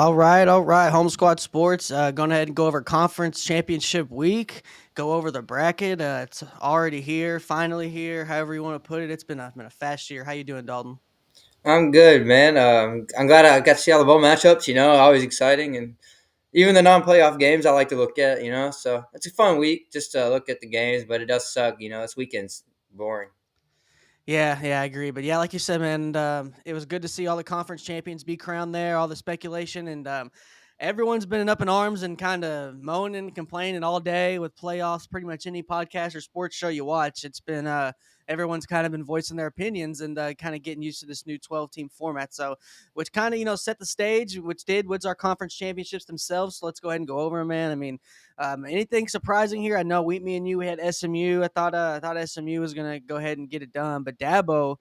All right. Home Squad Sports. Going ahead and go over Conference Championship Week. Go over the bracket. It's already here, finally here. However you want to put it. It's been a fast year. How you doing, Dalton? I'm good, man. I'm glad I got to see all the bowl matchups. Always exciting, and even the non-playoff games I like to look at. So it's a fun week just to look at the games, but it does suck. This weekend's boring. Yeah, I agree. But yeah, like you said, man, it was good to see all the conference champions be crowned there. All the speculation and everyone's been up in arms and kind of moaning and complaining all day with playoffs. Pretty much any podcast or sports show you watch, it's been everyone's kind of been voicing their opinions and kind of getting used to this new 12-team format. So, which kind of set the stage, which our conference championships themselves. So let's go ahead and go over 'em, man. I mean, anything surprising here? I know me and you we had SMU. I thought SMU was gonna go ahead and get it done, but Dabo,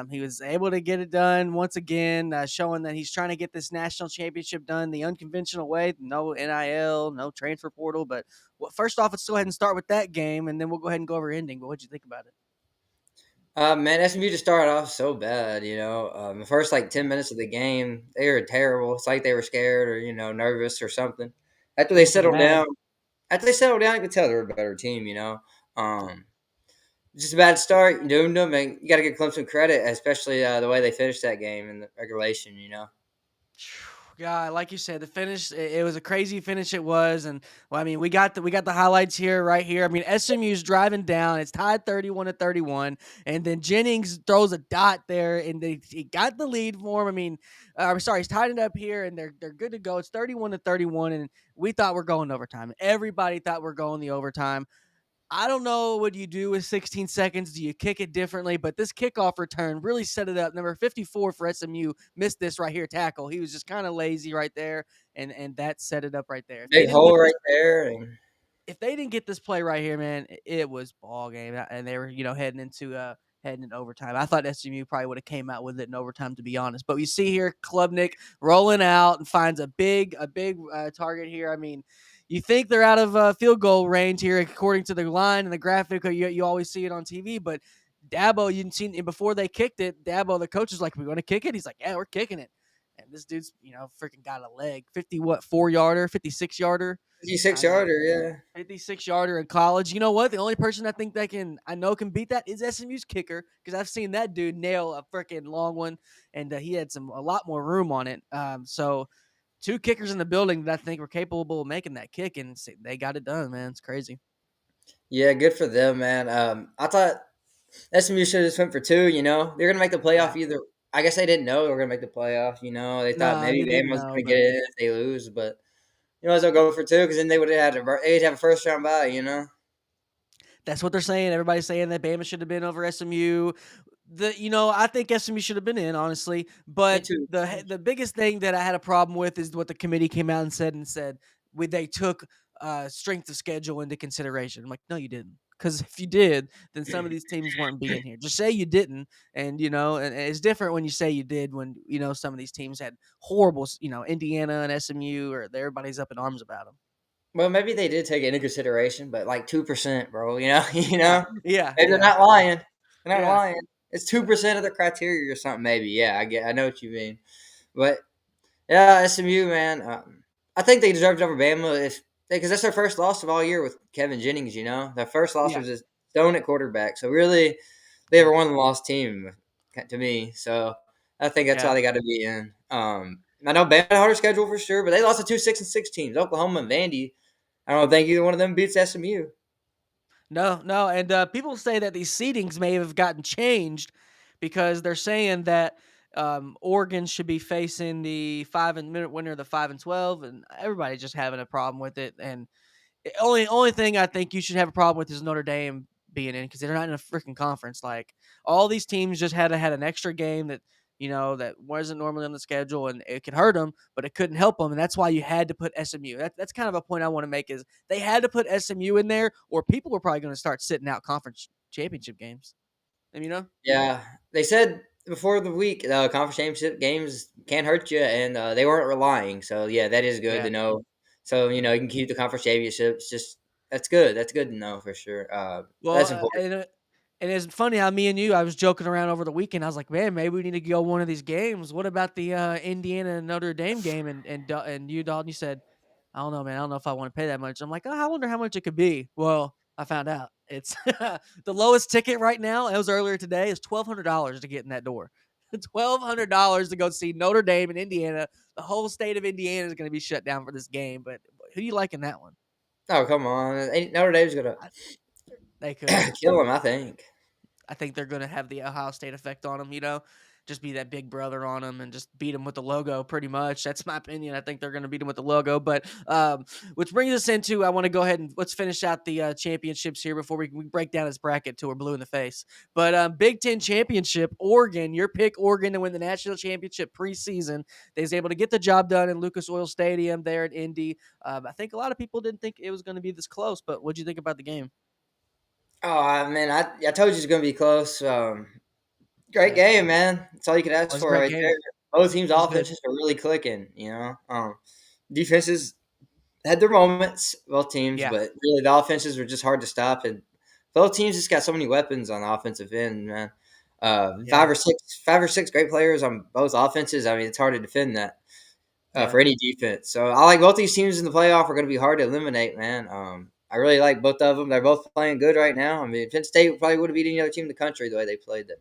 he was able to get it done once again, showing that he's trying to get this national championship done the unconventional way. No NIL, no transfer portal. But first off, let's go ahead and start with that game, and then we'll go ahead and go over ending. But what'd you think about it? Man, SMU just started off so bad. The first like 10 minutes of the game, they were terrible. It's like they were scared or nervous or something. After they Just settled mad. down, you could tell they were a better team. Um, Just a bad start. And you got to give Clemson credit, especially the way they finished that game in the regulation. Yeah, like you said, the finish it was a crazy finish. It was, and well, I mean, we got the highlights here, right here. I mean, SMU's driving down. It's tied 31-31, and then Jennings throws a dot there, and he got the lead for him. I mean, I'm sorry, he's tied it up here, and they're good to go. It's 31-31, and we thought we're going overtime. Everybody thought we're going the overtime. I don't know what you do with 16 seconds. Do you kick it differently? But this kickoff return really set it up. Number 54 for SMU missed this right here tackle. He was just kind of lazy right there, and that set it up right there. If they Big didn't hole get this, right there. And if they didn't get this play right here, man, it was ball game, and they were heading into overtime. I thought SMU probably would have came out with it in overtime, to be honest. But you see here, Klubnik rolling out and finds a big target here. I mean, you think they're out of field goal range here, according to the line and the graphic. You always see it on TV, but Dabo, you seen it before they kicked it. Dabo, the coach is like, "We're going to kick it." He's like, "Yeah, we're kicking it." And this dude's, freaking got a leg, 4 yarder, 56 yarder. 56 I mean, yarder, yeah. 56 yarder in college. You know what? The only person I know can beat that is SMU's kicker, because I've seen that dude nail a freaking long one, and he had a lot more room on it. So two kickers in the building that I think were capable of making that kick, and they got it done, man. It's crazy. Yeah, good for them, man. I thought SMU should have just went for two. They're gonna make the playoff Yeah. either. I guess they didn't know they were gonna make the playoff. They thought No, maybe you didn't Bama was know, gonna get but it if they lose, but as well go for two because then they would have they'd have a first round bye. that's what they're saying. Everybody's saying that Bama should have been over SMU. I think SMU should have been in, honestly. Me But too. the biggest thing that I had a problem with is what the committee came out and said they took strength of schedule into consideration. I'm like, no, you didn't. Because if you did, then some of these teams weren't being here. Just say you didn't, and it's different when you say you did. When some of these teams had horrible, Indiana and SMU, or everybody's up in arms about them. Well, maybe they did take it into consideration, but like 2%, bro. Yeah, yeah, Maybe they're yeah, not lying. They're not yeah. lying. It's 2% of the criteria or something. Maybe. Yeah, I know what you mean. But yeah, SMU, man. I think they deserved over Bama if because that's their first loss of all year with Kevin Jennings. Their first loss Yeah, was a stone at quarterback. So really, they yeah, were one of the lost team to me. So I think that's yeah. why they got to be in. I know Bama had a harder schedule for sure, but they lost to two 6-6 teams, Oklahoma and Vandy. I don't think either one of them beats SMU. No, no, and people say that these seedings may have gotten changed because they're saying that Oregon should be facing the 5 and minute winner of the 5-12, and everybody's just having a problem with it. And only thing I think you should have a problem with is Notre Dame being in, because they're not in a freaking conference. Like, all these teams just had an extra game that wasn't normally on the schedule, and it could hurt them, but it couldn't help them, and that's why you had to put SMU. That's kind of a point I want to make, is they had to put SMU in there, or people were probably going to start sitting out conference championship games. And Yeah, they said before the week, conference championship games can't hurt you, and they weren't relying. So yeah, that is good to yeah, know. So you can keep the conference championships. Just that's good. That's good to know for sure. well, That's important. And it's funny how me and you, I was joking around over the weekend. I was like, man, maybe we need to go one of these games. What about the Indiana and Notre Dame game? And you, Dalton, you said, I don't know, man. I don't know if I want to pay that much. I'm like, oh, I wonder how much it could be. Well, I found out it's the lowest ticket right now. It was earlier today. Is $1,200 to get in that door. $1,200 to go see Notre Dame and Indiana. The whole state of Indiana is going to be shut down for this game. But who do you like in that one? Oh, come on. Notre Dame's gonna I, they could. kill him, I think. I think they're going to have the Ohio State effect on them, just be that big brother on them and just beat them with the logo pretty much. That's my opinion. I think they're going to beat them with the logo. But which brings us into, I want to go ahead and let's finish out the championships here before we break down this bracket till we're blue in the face. But Big Ten championship, Oregon, your pick, Oregon, to win the national championship preseason. They was able to get the job done in Lucas Oil Stadium there at Indy. I think a lot of people didn't think it was going to be this close, but what'd you think about the game? Oh man, I told you it's gonna be close. Great Yeah, game, man. That's all you could it ask was a for great right there. game. Both teams' It was good. offenses are really clicking. Defenses had their moments, both teams, Yeah, but really the offenses were just hard to stop. And both teams just got so many weapons on the offensive end, man. yeah, Five or six great players on both offenses. I mean, it's hard to defend that yeah. for any defense. So I like both these teams in the playoff are going to be hard to eliminate, man. I really like both of them. They're both playing good right now. I mean, Penn State probably would have beat any other team in the country the way they played. Them.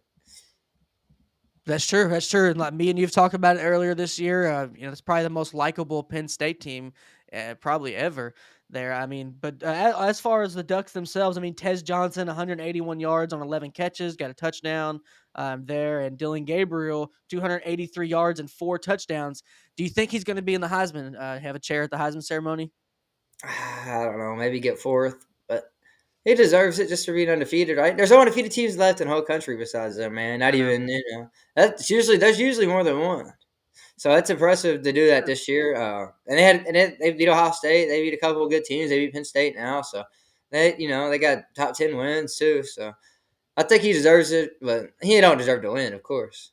That's true. That's true. And like me and you've talked about it earlier this year. It's probably the most likable Penn State team, probably ever. There. I mean, but as far as the Ducks themselves, I mean, Tez Johnson, 181 yards on 11 catches, got a touchdown there, and Dylan Gabriel, 283 yards and 4 touchdowns. Do you think he's going to be in the Heisman? Have a chair at the Heisman ceremony? I don't know, maybe get fourth, but he deserves it just for being undefeated, right? There's no undefeated teams left in the whole country besides them, man. Not I know. even there's usually more than one. So it's impressive to do that Sure. this year. They beat Ohio State. They beat a couple of good teams. They beat Penn State now, so they got top 10 wins too. So I think he deserves it, but he don't deserve to win, of course.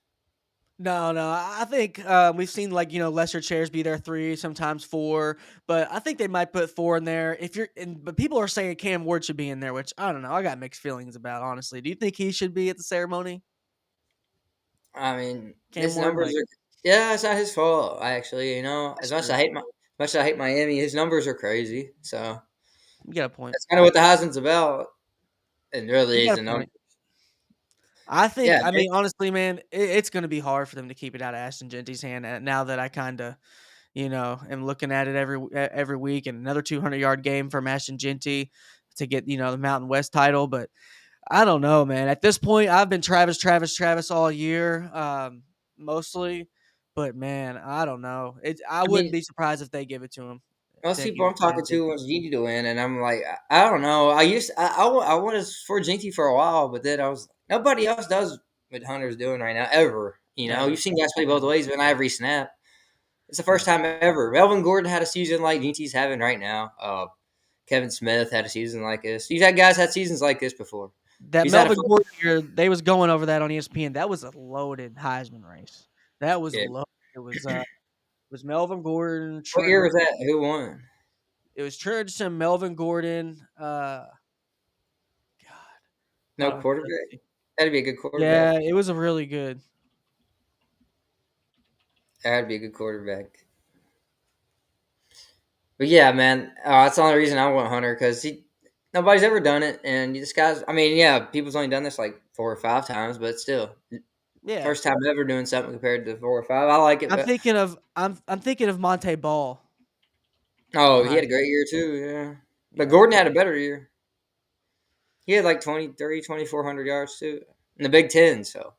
No, no. I think we've seen like lesser chairs be there 3, sometimes 4, but I think they might put 4 in there. But people are saying Cam Ward should be in there, which I don't know. I got mixed feelings about honestly. Do you think he should be at the ceremony? I mean, Cam his Ward, numbers like are yeah, it's not his fault actually. that's true. As much as I hate Miami, his numbers are crazy. So You got a point. that's kind of what the Heisman's about, and You really is got a the number. point. I Yeah, think. I mean, honestly, man, it's going to be hard for them to keep it out of Ashton Genty's hand. Now that I kind of am looking at it every week, and another 200-yard game from Ashton Genty to get the Mountain West title, but I don't know, man. At this point, I've been Travis, Travis, Travis all year, mostly. But man, I don't know. I I wouldn't mean, be surprised if they give it to him. most They people give I'm it to talking Genty. to wants Genie to win, and I'm like, I don't know. I wanted for Ginty for a while, but then I was nobody else does what Hunter's doing right now ever. You've Ever, seen guys play both ever. ways, but not every snap. It's the Yeah. first time ever. Melvin Gordon had a season like Ginty's having right now. Kevin Smith had a season like this. You've had guys had seasons like this before. That He's had a Melvin Gordon year, they was going over that on ESPN. That was a loaded Heisman race. That was yeah. loaded. It was Melvin Gordon, What Trent. year was that? Who won? It was Trent Richardson, Melvin Gordon. God, No let's quarterback. see. That'd be a good quarterback. Yeah, it was a really good. That'd be a good quarterback. But yeah, man, that's the only reason I want Hunter because nobody's ever done it, and this guy's. I mean, yeah, people's only done this like 4 or 5 times, but still, Yeah, first time ever doing something compared to 4 or 5. I like it, I'm but thinking of I'm thinking of Monte Ball for oh, he had a Heisman. great year too. Yeah, but Yeah, Gordon had a better year. He had like 2,400 yards too in the Big Ten. So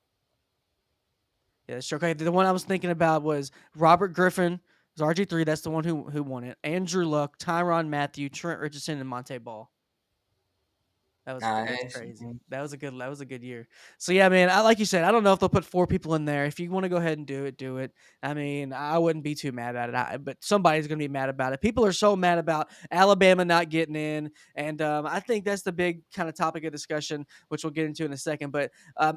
yeah, sure. Okay, the one I was thinking about was Robert Griffin. Was RG3. That's the one who won it. Andrew Luck, Tyron Matthew, Trent Richardson, and Monte Ball. That's nice. crazy. That was a good year. So yeah, man, I like you said, I don't know if they'll put 4 people in there. If you want to go ahead and do it, do it. I mean, I wouldn't be too mad about it. But somebody's gonna be mad about it. People are so mad about Alabama not getting in, and I think that's the big kind of topic of discussion, which we'll get into in a second. But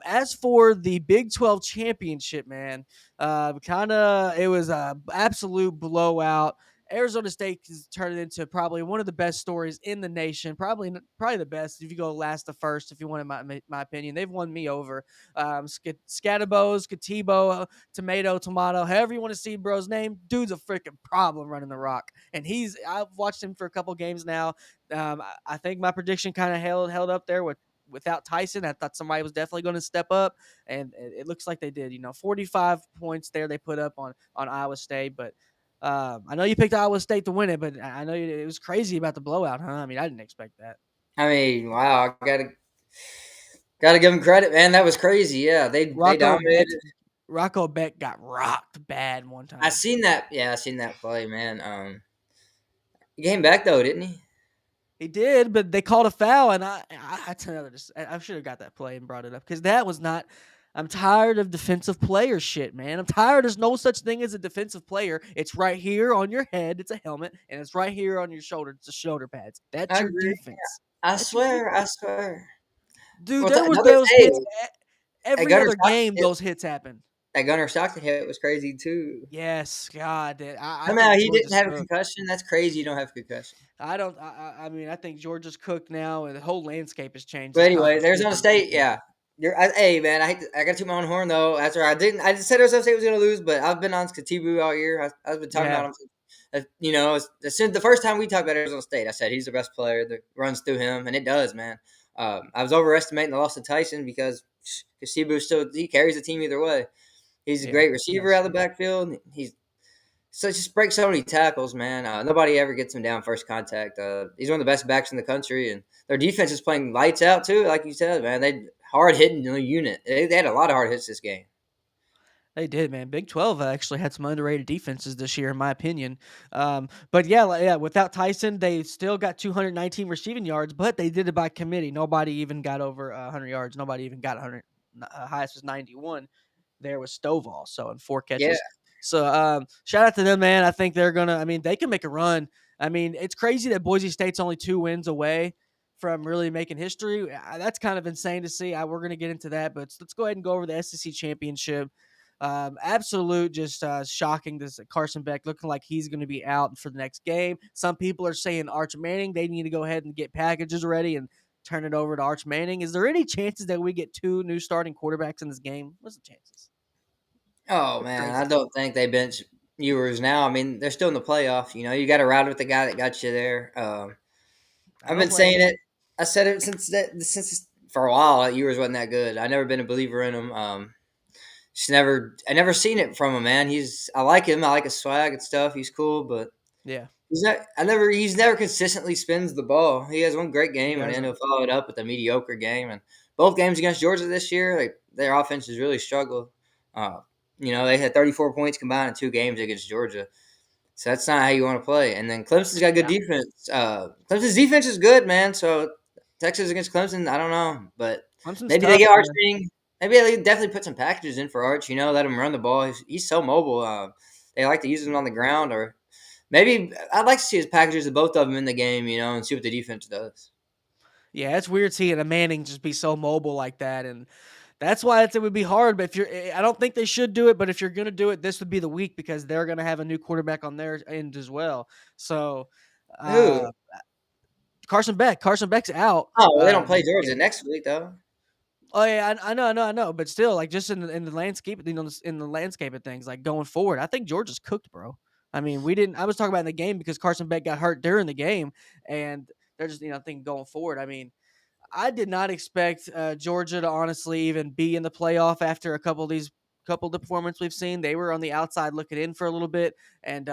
as for the Big 12 championship, man, kind of it was a absolute blowout. Arizona State is turning into probably one of the best stories in the nation. Probably the best if you go last to first. If you wanted my opinion, they've won me over. Scatterbo, Scatibo, Tomato, however you want to see bro's name. Dude's a freaking problem running the rock, and I've watched him for a couple games now. I think my prediction kind of held up there without Tyson. I thought somebody was definitely going to step up, and it looks like they did. 45 points there they put up on Iowa State, but I know you picked Iowa State to win it, but I know it was crazy about the blowout, huh? I mean, I didn't expect that. I mean, wow, gotta give them credit, man. That was crazy. Yeah, they Rocco Beck, dominated. Rocco Beck got rocked bad one I time. seen that. Yeah, I seen that play, man. He came back though, didn't he? He did, but they called a foul, and I should have got that play and brought it up because that was not. I'm tired of defensive player shit, man. I'm tired. There's no such thing as a defensive player. It's right here on your head. It's a helmet, and it's right here on your shoulder. It's the shoulder pads. That's I your agree. defense. I That's your swear. I defense, swear. dude. Well, There was another those hey, hits that every Gunner other Stockton game. hit. Those hits happen. That Gunner Stockton hit was crazy too. Yes, God, I Somehow think he didn't Georgia's have a cooked. concussion. That's crazy. You don't have a concussion. I don't. I mean, I think Georgia's cooked now, and the whole landscape has changed But this anyway, conference Arizona championship State. game. Yeah, hey man, I got to toot my own horn though. After I didn't, I just said Arizona State was going to lose, but I've been on Skatibu all year. I've been You talking about have. him. Since the first time we talked about Arizona State, I said he's the best player that runs through him, and it does, man. I was overestimating the loss of Tyson because Skatibu he carries the team either way. He's a Yeah. great receiver Yes. out of the backfield. He's just breaks so many tackles, man. Nobody ever gets him down first contact. He's one of the best backs in the country, and their defense is playing lights out too. Like you said, man, they hard hitting the unit. They had a lot of hard hits this game. They did, man. Big 12 actually had some underrated defenses this year, in my opinion. But yeah, yeah, without Tyson, they still got 219 receiving yards, but they did it by committee. Nobody even got over 100 yards. Nobody even got 100. Highest was 91. There was Stovall, so in 4 catches. Yeah. So shout out to them, man. I think they're gonna. I mean, they can make a run. I mean, it's crazy that Boise State's only 2 wins away from really making history. That's kind of insane to see. We're gonna get into that, but let's go ahead and go over the SEC championship. Absolute, just shocking. This Carson Beck looking like he's going to be out for the next game. Some people are saying Arch Manning. They need to go ahead and get packages ready and turn it over to Arch Manning. Is there any chances that we get 2 new starting quarterbacks in this game? What's the chances? Oh It's man, I crazy. don't think they bench Ewers now. I mean, they're still in the playoff. You got to ride with the guy that got you there. I I've don't been blame saying you. it. I said it since for a while. Ewers wasn't that good. I never been a believer in him. I never seen it from him, man. I like him. I like his swag and stuff. He's cool, but Yeah, he's never consistently spins the ball. He has one great he game and then doesn't. he'll follow it up with a mediocre game. And both games against Georgia this year, like their offense has really struggled. Uh, they had 34 points combined in 2 games against Georgia. So that's not how you want to play. And then Clemson's got good Yeah, defense. Clemson's defense is good, man. So Texas against Clemson, I don't know, but Clemson's maybe they tough, get Arch man. Manning. Maybe they definitely put some packages in for Arch. Let him run the ball. He's so mobile. They like to use him on the ground, or maybe I'd like to see his packages of both of them in the game. And see what the defense does. Yeah, it's weird seeing a Manning just be so mobile like that, and that's why it would be hard. But I don't think they should do it. But if you're gonna do it, this would be the week because they're gonna have a new quarterback on their end as well. So, Who? uh, Carson Beck's out. Oh, well, they don't play Yeah. Georgia next week though. Oh yeah, I know. But still, like just in the landscape, in the landscape of things, like going forward, I think Georgia's cooked, bro. I mean, we didn't. I was talking about in the game because Carson Beck got hurt during the game, and they're just thinking going forward. I mean, I did not expect Georgia to honestly even be in the playoff after a couple of the performances we've seen. They were on the outside looking in for a little bit, and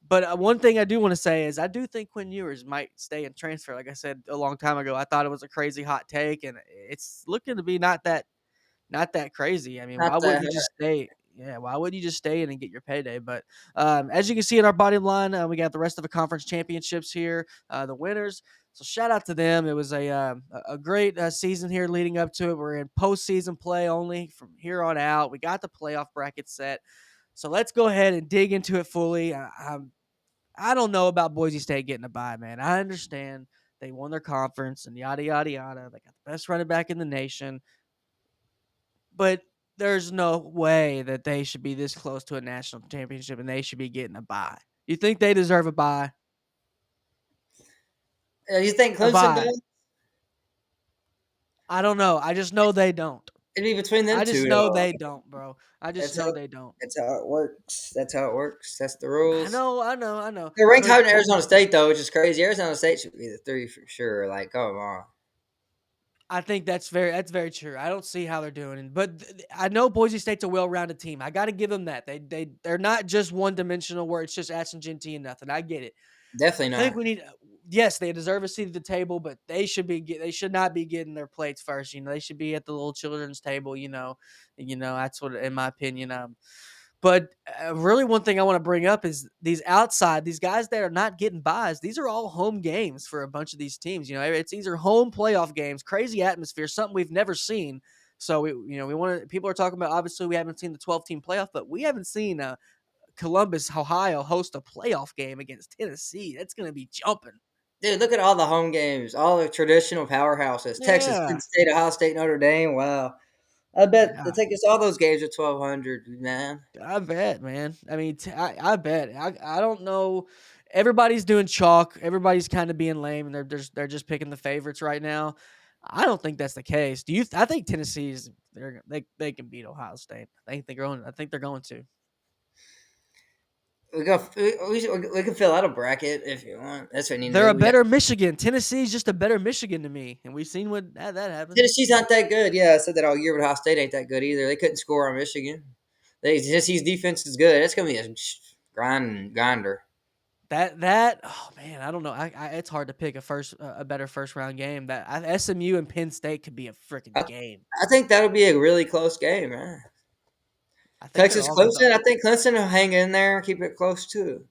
but one thing I do want to say is I do think Quinn Ewers might stay and transfer. Like I said a long time ago, I thought it was a crazy hot take, and it's looking to be not that crazy. I mean, Not why that. wouldn't you just stay? Yeah, why would you just stay in and get your payday? But as you can see in our bottom line, we got the rest of the conference championships here, the winners. So shout out to them. It was a great season here leading up to it. We're in postseason play only from here on out. We got the playoff bracket set. So let's go ahead and dig into it fully. I don't know about Boise State getting a bye, man. I understand they won their conference and yada yada yada. They got the best running back in the nation, but there's no way that they should be this close to a national championship and they should be getting a bye. You think they deserve a bye? You think A Clemson bye. does? I don't know. I just know they don't. It'd be between them I two, just know though. they don't, bro. I just That's know how they don't. that's how it works. That's how it works. That's the I rules. know, I know, I know. They're ranked higher But than Arizona State, though, which is crazy. Arizona State should be the three for sure. Like, come on. I think that's very true. I don't see how they're doing it, but I know Boise State's a well-rounded team. I got to give them that. They're not just one-dimensional where it's just Ash and Genty and nothing. I get it. I Definitely think not. we need. Yes, they deserve a seat at the table, but they should not be getting their plates first. They should be at the little children's table. That's what, in my opinion. But really, one thing I want to bring up is these guys that are not getting buys. These are all home games for a bunch of these teams. These are home playoff games, crazy atmosphere, something we've never seen. So we want to. People are talking about. Obviously, we haven't seen the 12-team playoff, but we haven't seen Columbus, Ohio, host a playoff game against Tennessee. That's going to be jumping. Dude, look at all the home games, all the traditional powerhouses. Texas, Penn Yeah, State, Ohio State, Notre Dame. Wow. I bet the yeah. tickets, all those games are 1,200, man. I bet, man. I mean, I bet. I don't know. Everybody's doing chalk. Everybody's kind of being lame, and they're just picking the favorites right now. I don't think that's the case. Do you? I think Tennessee's they can beat Ohio State. I think they're going. I think they're going to. We can fill out a bracket if you want. That's what we need to They're do. a We got better Michigan. Tennessee's just a better Michigan to me, and we've seen what that happened. Tennessee's not that good. Yeah, I said that all year, but Ohio State ain't that good either. They couldn't score on Michigan. Tennessee's defense is good. It's gonna be a grinder. Oh man, I don't know. It's hard to pick a better first round game. SMU and Penn State could be a freaking I, game. I think that'll be a really close game, man. I think they're Texas all good. Clemson. I think Clemson will hang in there, keep it close too.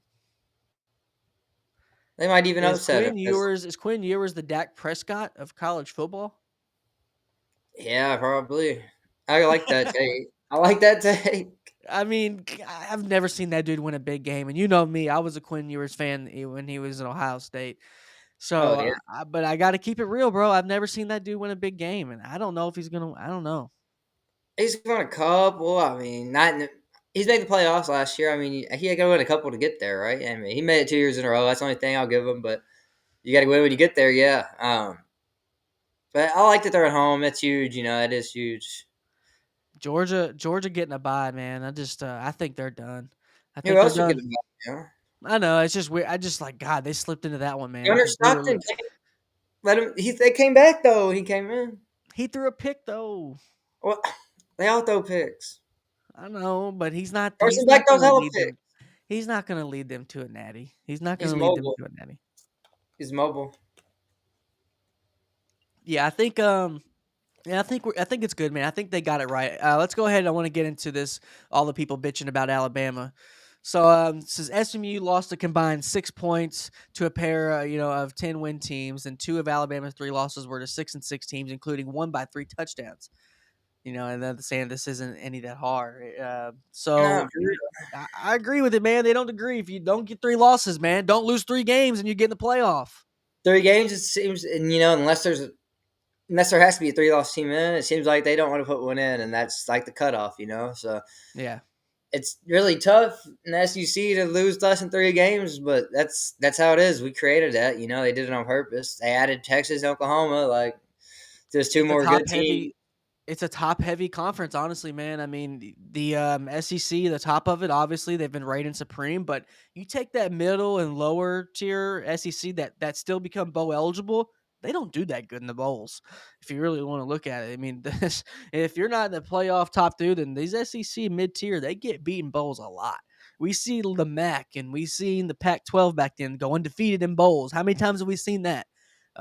They might even upset it. Is Quinn Ewers the Dak Prescott of college football? Yeah, probably. I like that take. I like that take. I mean, I've never seen that dude win a big game, and you know me, I was a Quinn Ewers fan when he was in Ohio State. So, Oh yeah, but I got to keep it real, bro. I've never seen that dude win a big game, and I don't know if he's gonna. I don't know. he's won a couple. I mean, not. He's made the playoffs last year. I mean, he had to win a couple to get there, right? I mean, he made it 2 years in a row. That's the only thing I'll give him. But you got to win when you get there, yeah. But I like that they're at home. That's huge. That is huge. Georgia getting a bye, man. I think they're done. I Who think they're else would get done. them? I know it's just weird. I just like God. They slipped into that one, man. Gunner Because we were. Stockton, let him. They came back though. He came in. He threw a pick though. Well, they all throw picks. I know, but he's not. Carson He's Beck not throws going to hella lead them. picks. He's not going to lead them to a natty. He's not going He's to lead them mobile. to a natty. He's mobile. Yeah, I think. Yeah, I think it's good, man. I think they got it right. Let's go ahead. I want to get into this. All the people bitching about Alabama. So, says SMU lost a combined 6 points to a pair, of 10-win teams, and two of Alabama's three losses were to 6-6 teams, including one by 3 touchdowns. And then saying this isn't any that hard. Nah, So for real. I agree with it, man. They don't agree. If you don't get three losses, man, don't lose three games and you get in the playoff. 3 games, it seems, and unless there has to be a 3 loss team in, it seems like they don't want to put one in, and that's like the cutoff. So Yeah. it's really tough in the SEC to lose less than 3 games, but that's how it is. We created that. They did it on purpose. They added Texas and Oklahoma, like just two It's a more top good teams. heavy it's a top heavy conference, honestly, man. I mean, the SEC, the top of it, obviously they've been reigning supreme, but you take that middle and lower tier SEC that still become bowl eligible, they don't do that good in the bowls. If you really want to look at it, I mean, if you're not in the playoff top dude, then these SEC mid tier they get beaten bowls a lot. We see the MAC and we seen the Pac-12 back then go undefeated in bowls. How many times have we seen that?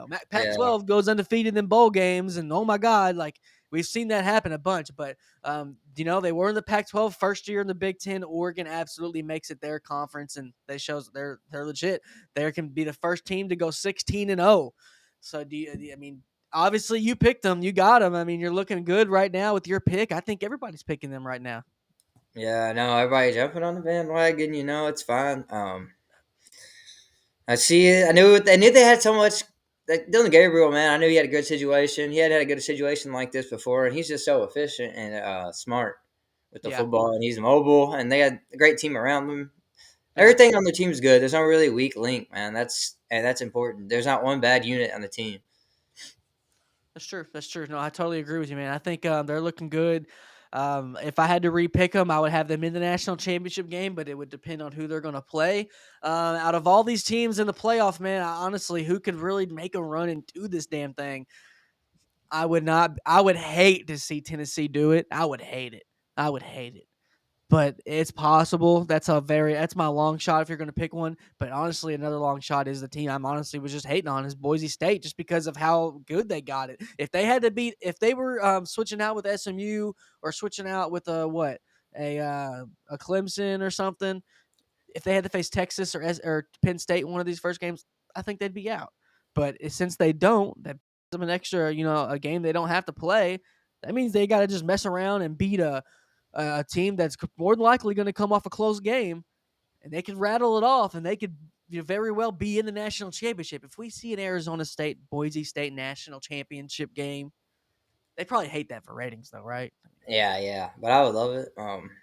Yeah, Pac-12 goes undefeated in bowl games, and oh my God, like we've seen that happen a bunch. But they were in the Pac-12 first year in the Big Ten. Oregon absolutely makes it their conference, and they shows they're legit. They can be the first team to go 16-0. So I mean, obviously you picked them, you got them. I mean, you're looking good right now with your pick. I think everybody's picking them right now. yeah. I know everybody jumping on the bandwagon. It's fine. I see it. I knew they had so much. Like Dylan Gabriel, man, I knew he had a good situation. He had a good situation like this before, and he's just so efficient and smart with the Yeah. football, and he's mobile, and they had a great team around him. Yeah, Everything on the team's good. There's not really a weak link, man. That's important. There's not one bad unit on the team. that's true. That's true. No, I totally agree with you, man. I think they're looking good. If I had to repick them, I would have them in the national championship game, but it would depend on who they're going to play. Out of all these teams in the playoff, man, honestly, who could really make a run and do this damn thing? I would not. I would hate to see Tennessee do it. I would hate it. I would hate it. But it's possible. That's my long shot if you're going to pick one. But honestly, another long shot is the team I'm honestly was just hating on is Boise State just because of how good they got it. If they were switching out with SMU or switching out with a Clemson or something, if they had to face Texas or Penn State in one of these first games, I think they'd be out. But since they don't, that gives them an extra, a game they don't have to play. That means they got to just mess around and beat a team that's more than likely going to come off a close game, and they could rattle it off, and they could very well be in the national championship. If we see an Arizona State Boise State national championship game, they probably hate that for ratings, though, right? Yeah, yeah. But I would love it.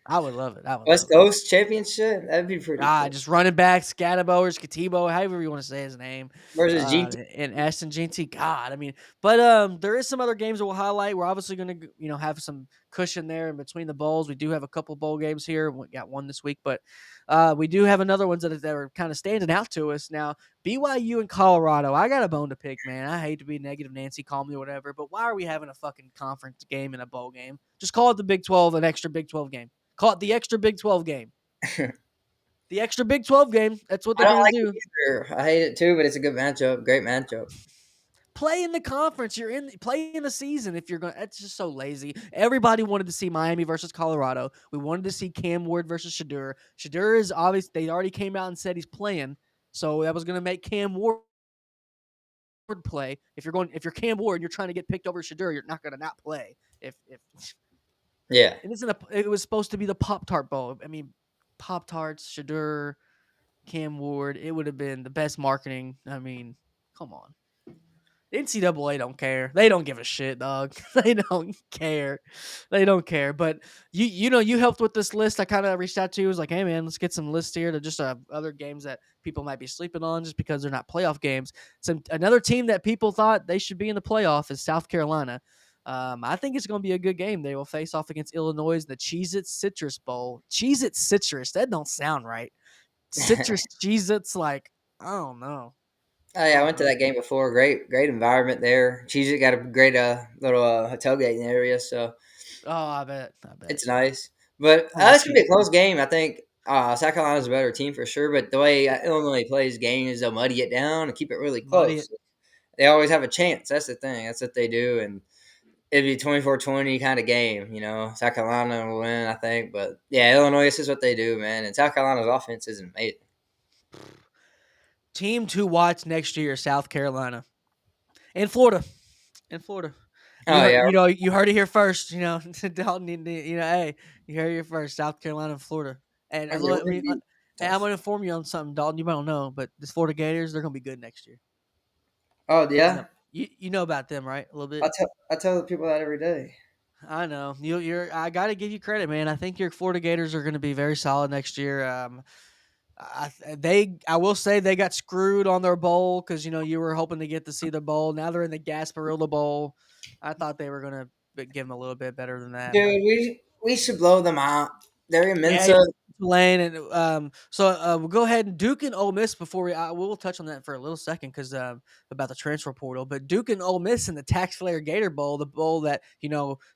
I would love it. I would West love it. Coast Championship. That'd be pretty cool. Just running back, Scatabo or Scatibo, however you want to say his name, Versus GT. and Ashton Jeanty. God, I mean, but there is some other games that we'll highlight. We're obviously going to, have some cushion there in between the bowls. We do have a couple bowl games here. We got one this week, but we do have another ones that are kind of standing out to us now. BYU and Colorado. I got a bone to pick, man. I hate to be negative, Nancy, call me whatever, but why are we having a fucking conference game and a bowl game? Just call it the Big 12, an extra Big 12 game. Call it the extra Big 12 game. The extra Big 12 game. That's what I they're don't going like to it do. either. I hate it too, but it's a good matchup. Great matchup. Play in the conference. Play in the season if you're going. That's just so lazy. Everybody wanted to see Miami versus Colorado. We wanted to see Cam Ward versus Shadur. Shadur is obvious. They already came out and said he's playing, so that was going to make Cam Ward play. If you're Cam Ward and you're trying to get picked over Shadur, you're not going to not play. If Yeah. and it was supposed to be the Pop Tart Bowl. I mean, Pop Tarts, Shadur, Cam Ward. It would have been the best marketing. I mean, come on. The NCAA don't care. They don't give a shit, dog. They don't care. They don't care. But you helped with this list. I kind of reached out to you. Was like, hey man, let's get some lists here to just other games that people might be sleeping on just because they're not playoff games. Another team that people thought they should be in the playoff is South Carolina. I think it's going to be a good game. They will face off against Illinois in the Cheez-It Citrus Bowl. Cheez-It Citrus. That don't sound right. Citrus Cheez-Its, like, I don't know. Oh I yeah, I don't went to know. that game before. Great environment there. Cheese it got a great little tailgating area, so Oh, I bet. I bet. it's nice. But I bet it's gonna you. be a close game. I think South Carolina's a better team for sure. But the way Illinois plays games, they'll muddy it down and keep it really Muddy close. it. They always have a chance. That's the thing. That's what they do, and it'd be 24-20 kind of game. South Carolina will win, I think. But yeah, Illinois, this is what they do, man. And South Carolina's offense isn't amazing. Team to watch next year, South Carolina and Florida. And Florida. You Oh heard, yeah, you heard it here first. Dalton. Hey, you heard it here first. South Carolina and Florida. And it would be hey, I'm tough. gonna inform you on something, Dalton. You might don't know, but this Florida Gators, they're gonna be good next year. Oh Heads yeah, up. You know about them, right? A little bit. I tell the people that every day. I know I got to give you credit, man. I think your Florida Gators are going to be very solid next year. I will say they got screwed on their bowl because you were hoping to get to see the bowl. Now they're in the Gasparilla Bowl. I thought they were going to give them a little bit better than that, but Dude, we should blow them out. They're in yeah, Mensa. Tulane and we'll go ahead and Duke and Ole Miss before we'll touch on that for a little second because about the transfer portal. But Duke and Ole Miss in the Tax Flair Gator Bowl, the bowl that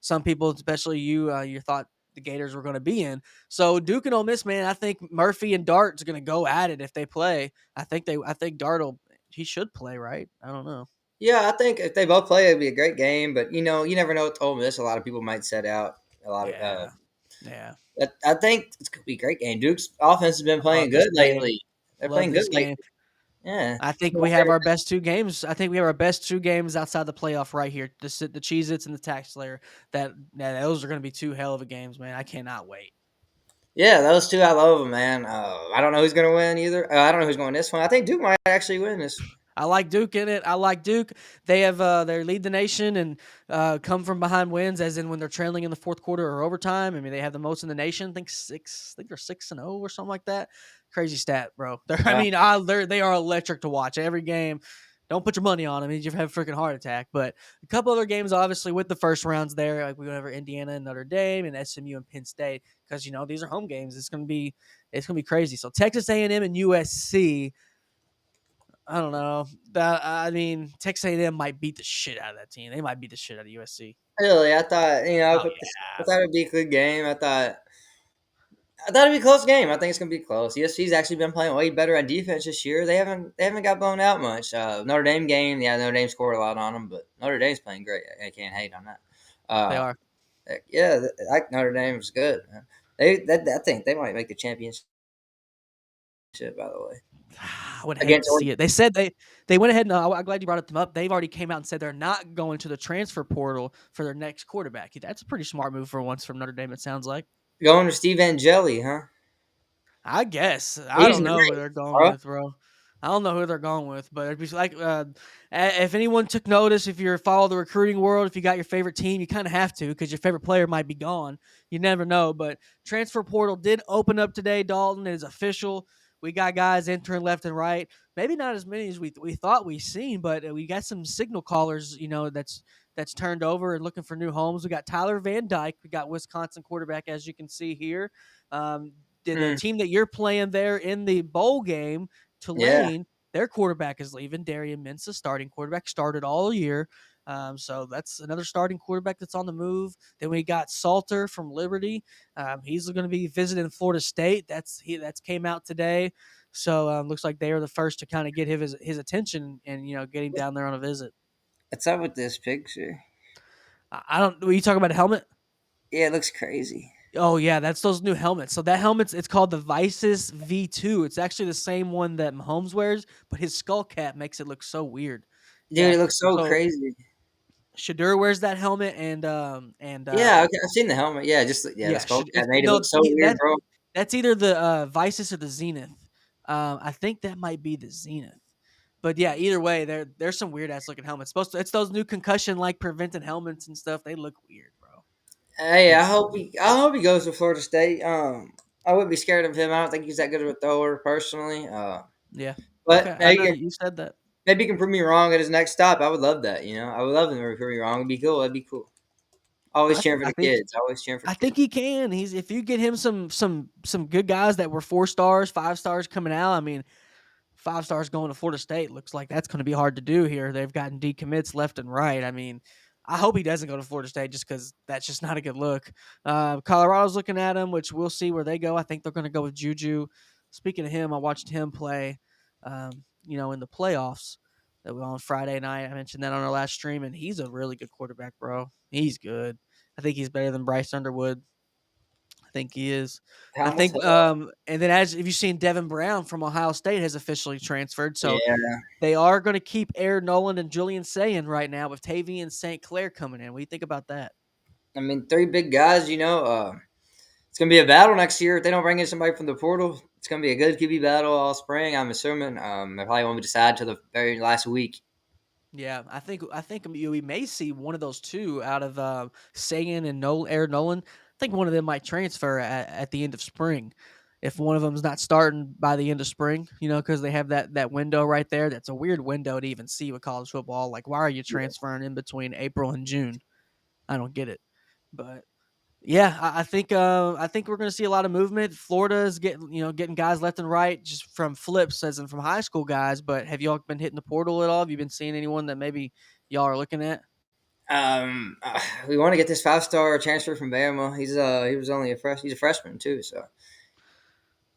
some people, especially you thought the Gators were going to be in. So Duke and Ole Miss, man, I think Murphy and Dart's going to go at it if they play. I think Dart he should play, right? I don't know. Yeah, I think if they both play, it'd be a great game. But you never know with Ole Miss. A lot of people might set out. A lot of Yeah, yeah. I think it's gonna be a great game. Duke's offense has been I love playing this good game. lately. They're Love playing good this game. lately. Yeah. I think we have our best two games. I think we have our best two games outside the playoff right here. The Cheez-Its and the Tax Slayer. Those are going to be two hell of a games, man. I cannot wait. Yeah, those two, I love them, man. I don't know who's gonna win either. I don't know who's going this one. I think Duke might actually win this. I like Duke in it. I like Duke. They have they lead the nation and come from behind wins, as in when they're trailing in the fourth quarter or overtime. I mean, they have the most in the nation. I think they're 6-0 or something like that. Crazy stat, bro. I Uh, mean, they are electric to watch every game. Don't put your money on them. You have a freaking heart attack. But a couple other games, obviously, with the first rounds there, like we went over Indiana and Notre Dame and SMU and Penn State, because these are home games. It's gonna be crazy. So Texas A&M and USC. I don't know. I mean, Texas A&M might beat the shit out of that team. They might beat the shit out of USC. really, I thought Oh I yeah, thought it'd be a good game. I thought it'd be a close game. I think it's gonna be close. USC's actually been playing way better on defense this year. They haven't got blown out much. Notre Dame game, yeah, Notre Dame scored a lot on them, but Notre Dame's playing great. I can't hate on that. they Uh, are. yeah, Notre Dame's good. I think they might make the championship. By the way, I would hate against to see it. They said they went ahead and I'm glad you brought them up. They've already came out and said they're not going to the transfer portal for their next quarterback. That's a pretty smart move for once from Notre Dame. It sounds like. going to Steve Angeli, huh? I guess I He's don't know who nice, they're going bro. with, bro. I don't know who they're going with, but it'd be like if anyone took notice, if you're follow the recruiting world, if you got your favorite team, you kind of have to because your favorite player might be gone. You never know. But transfer portal did open up today. Dalton, it is official. We got guys entering left and right. Maybe not as many as we thought we seen, but we got some signal callers. That's turned over and looking for new homes. We got Tyler Van Dyke. We got Wisconsin quarterback, as you can see here. Um, the Mm, team that you're playing there in the bowl game, yeah, Tulane, their quarterback is leaving. Darian Mensah, starting quarterback, started all year. So that's another starting quarterback that's on the move. Then we got Salter from Liberty. He's going to be visiting Florida State. That's came out today. So looks like they are the first to kind of get his attention and get him down there on a visit. what's up with this picture? I don't. Were you talking about a helmet? Yeah, it looks crazy, Oh yeah, that's those new helmets. So that it's called the Vices V2. It's actually the same one that Mahomes wears, but his skull cap makes it look so weird. dude. Yeah. It looks so So crazy. Shadur wears that helmet and Yeah, okay, I've seen the helmet. Yeah, just yeah, the yeah, skull cap it's made it no look so weird, bro. that's either the Vices or the Zenith. I think that might be the Zenith. But yeah, either way, there's some weird ass looking helmets. It's those new concussion like preventing helmets and stuff. They look weird, bro. Hey, They I hope he goes to Florida State. I wouldn't be scared of him. I don't think he's that good of a thrower personally. Yeah. Okay, But I know you said that. maybe he can prove me wrong at his next stop. I would love that. I would love him to prove me wrong. It'd be cool. That'd be cool. Always I cheering for I the think kids. Always cheering for I the think kids. he can. He's if you get him some good guys that were 4 stars, 5 stars coming out. I mean, 5 stars going to Florida State looks like that's going to be hard to do here. They've gotten decommits left and right. I mean, I hope he doesn't go to Florida State just because that's just not a good look. Colorado's looking at him, which we'll see where they go. I think they're going to go with Juju. Speaking of him, I watched him play, in the playoffs that were on Friday night. I mentioned that on our last stream, and he's a really good quarterback, bro. He's good. I think he's better than Bryce Underwood. I think he is. I How think, and then as if you've seen Devin Brown from Ohio State has officially transferred, so Yeah, they are going to keep Aaron Nolan and Julian Sayin right now with Tavian St. Clair coming in. What do you think about that? I mean, three big guys. It's gonna be a battle next year if they don't bring in somebody from the portal. It's gonna be a good QB battle all spring. I'm assuming. They probably won't decide till the very last week. Yeah, I think we may see one of those two out of Sagan and Aaron Nolan. I think one of them might transfer at the end of spring. If one of them's not starting by the end of spring, because they have that window right there. That's a weird window to even see with college football. Like, why are you transferring in between April and June? I don't get it. But yeah, I think we're going to see a lot of movement. Florida is getting guys left and right just from flips, as in from high school guys. But have y'all been hitting the portal at all? Have you been seeing anyone that maybe y'all are looking at? We want to get this 5-star transfer from Bama. He was only he's a freshman too. So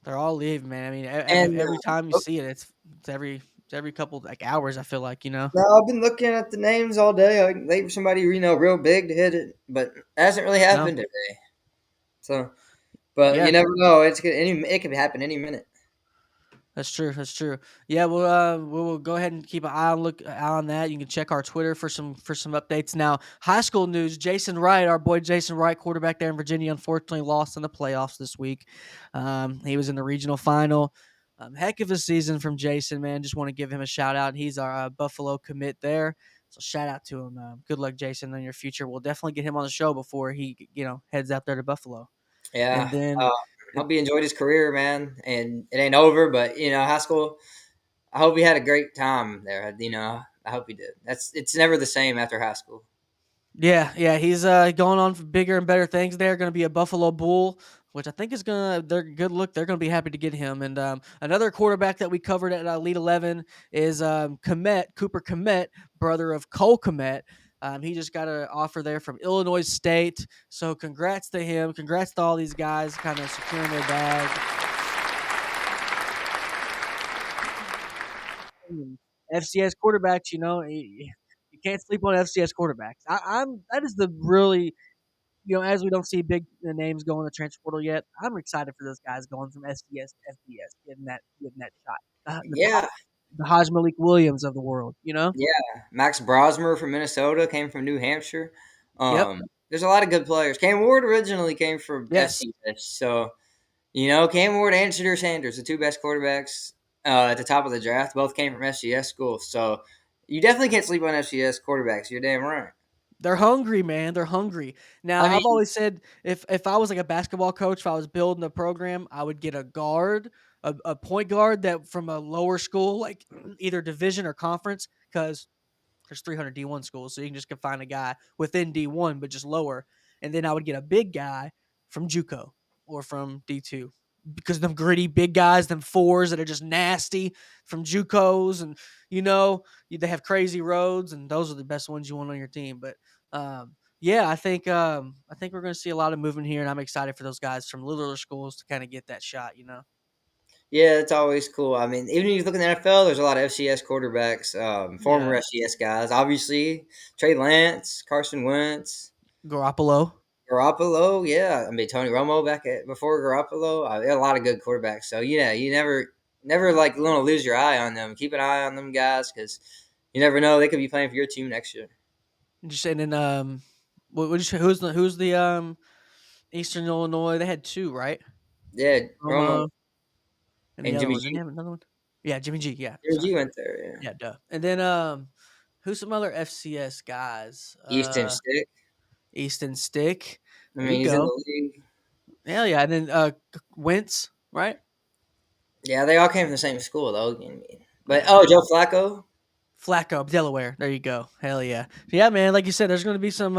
They're all leaving, man. I mean, and every time you see it, it's every couple like hours. I feel like. no, I've been looking at the names all day. I can wait for somebody real big to hit it, but it hasn't really No, happened today. So, but yeah, you never know. It could happen any minute. that's true. That's true. Yeah, we'll go ahead and keep an eye on that. You can check our Twitter for some updates. Now, high school news: Jason Wright, our boy Jason Wright, quarterback there in Virginia, unfortunately lost in the playoffs this week. He was in the regional final. Heck of a season from Jason, man. Just want to give him a shout out. He's our Buffalo commit there. So shout out to him. Good luck, Jason, in your future. We'll definitely get him on the show before he heads out there to Buffalo. And Yeah. then hope he enjoyed his career, man. And it ain't over, but high school. I hope he had a great time there. I hope he did. It's never the same after high school. Yeah, yeah, he's going on for bigger and better things there. Going to be a Buffalo Bull, which I think is gonna. They're good look. They're going to be happy to get him. And another quarterback that we covered at Elite 11 is Komet Cooper Komet, brother of Cole Komet. He just got an offer there from Illinois State. So congrats to him. Congrats to all these guys kind of securing their bag. FCS quarterbacks, you can't sleep on FCS quarterbacks. That is the really as we don't see big names going to transfer portal yet, I'm excited for those guys going from SDS to FBS, getting that shot. Yeah, The Haj Malik Williams of the world, you know? yeah. Max Brosmer from Minnesota came from New Hampshire. Yep. There's a lot of good players. Cam Ward originally came from Yes. FCS, so Cam Ward and Shedeur Sanders, the two best quarterbacks at the top of the draft, both came from FCS schools. So you definitely can't sleep on FCS quarterbacks. You're damn right. They're hungry, man. They're hungry. Now, I I've mean, always said if I was like a basketball coach, if I was building a program, I would get a guard, a point guard that from a lower school, like either division or conference, because there's 300 D1 schools, so you can just find a guy within D1, but just lower. And then I would get a big guy from JUCO or from D2 because them gritty big guys, them fours that are just nasty from JUCOs, and they have crazy roads, and those are the best ones you want on your team. But yeah, I think we're going to see a lot of movement here, and I'm excited for those guys from littler schools to kind of get that shot. yeah, it's always cool. I mean, even if you look in the NFL, there's a lot of FCS quarterbacks, former Yeah, FCS guys. Obviously, Trey Lance, Carson Wentz, Garoppolo. Garoppolo. Yeah, I mean Tony Romo before Garoppolo. A lot of good quarterbacks. So you never like want to lose your eye on them. Keep an eye on them guys because you never know they could be playing for your team next year. Just and then what you say? Who's the Eastern Illinois? They had two, right? Yeah, Romo Romo and the and other Jimmy one. Didn't they G. have another one? Yeah, Jimmy G. Yeah, Jimmy sorry. G went there. Yeah, Yeah, duh. And then who's some other FCS guys? Easton Stick. Easton Stick. I There you mean, he's in go. the league. Hell yeah. And then Wentz, right? Yeah, they all came from the same school though. But Yeah. Joe Flacco. Flacco, Delaware. There you go. Hell yeah. Yeah, man. Like you said, there's going to be some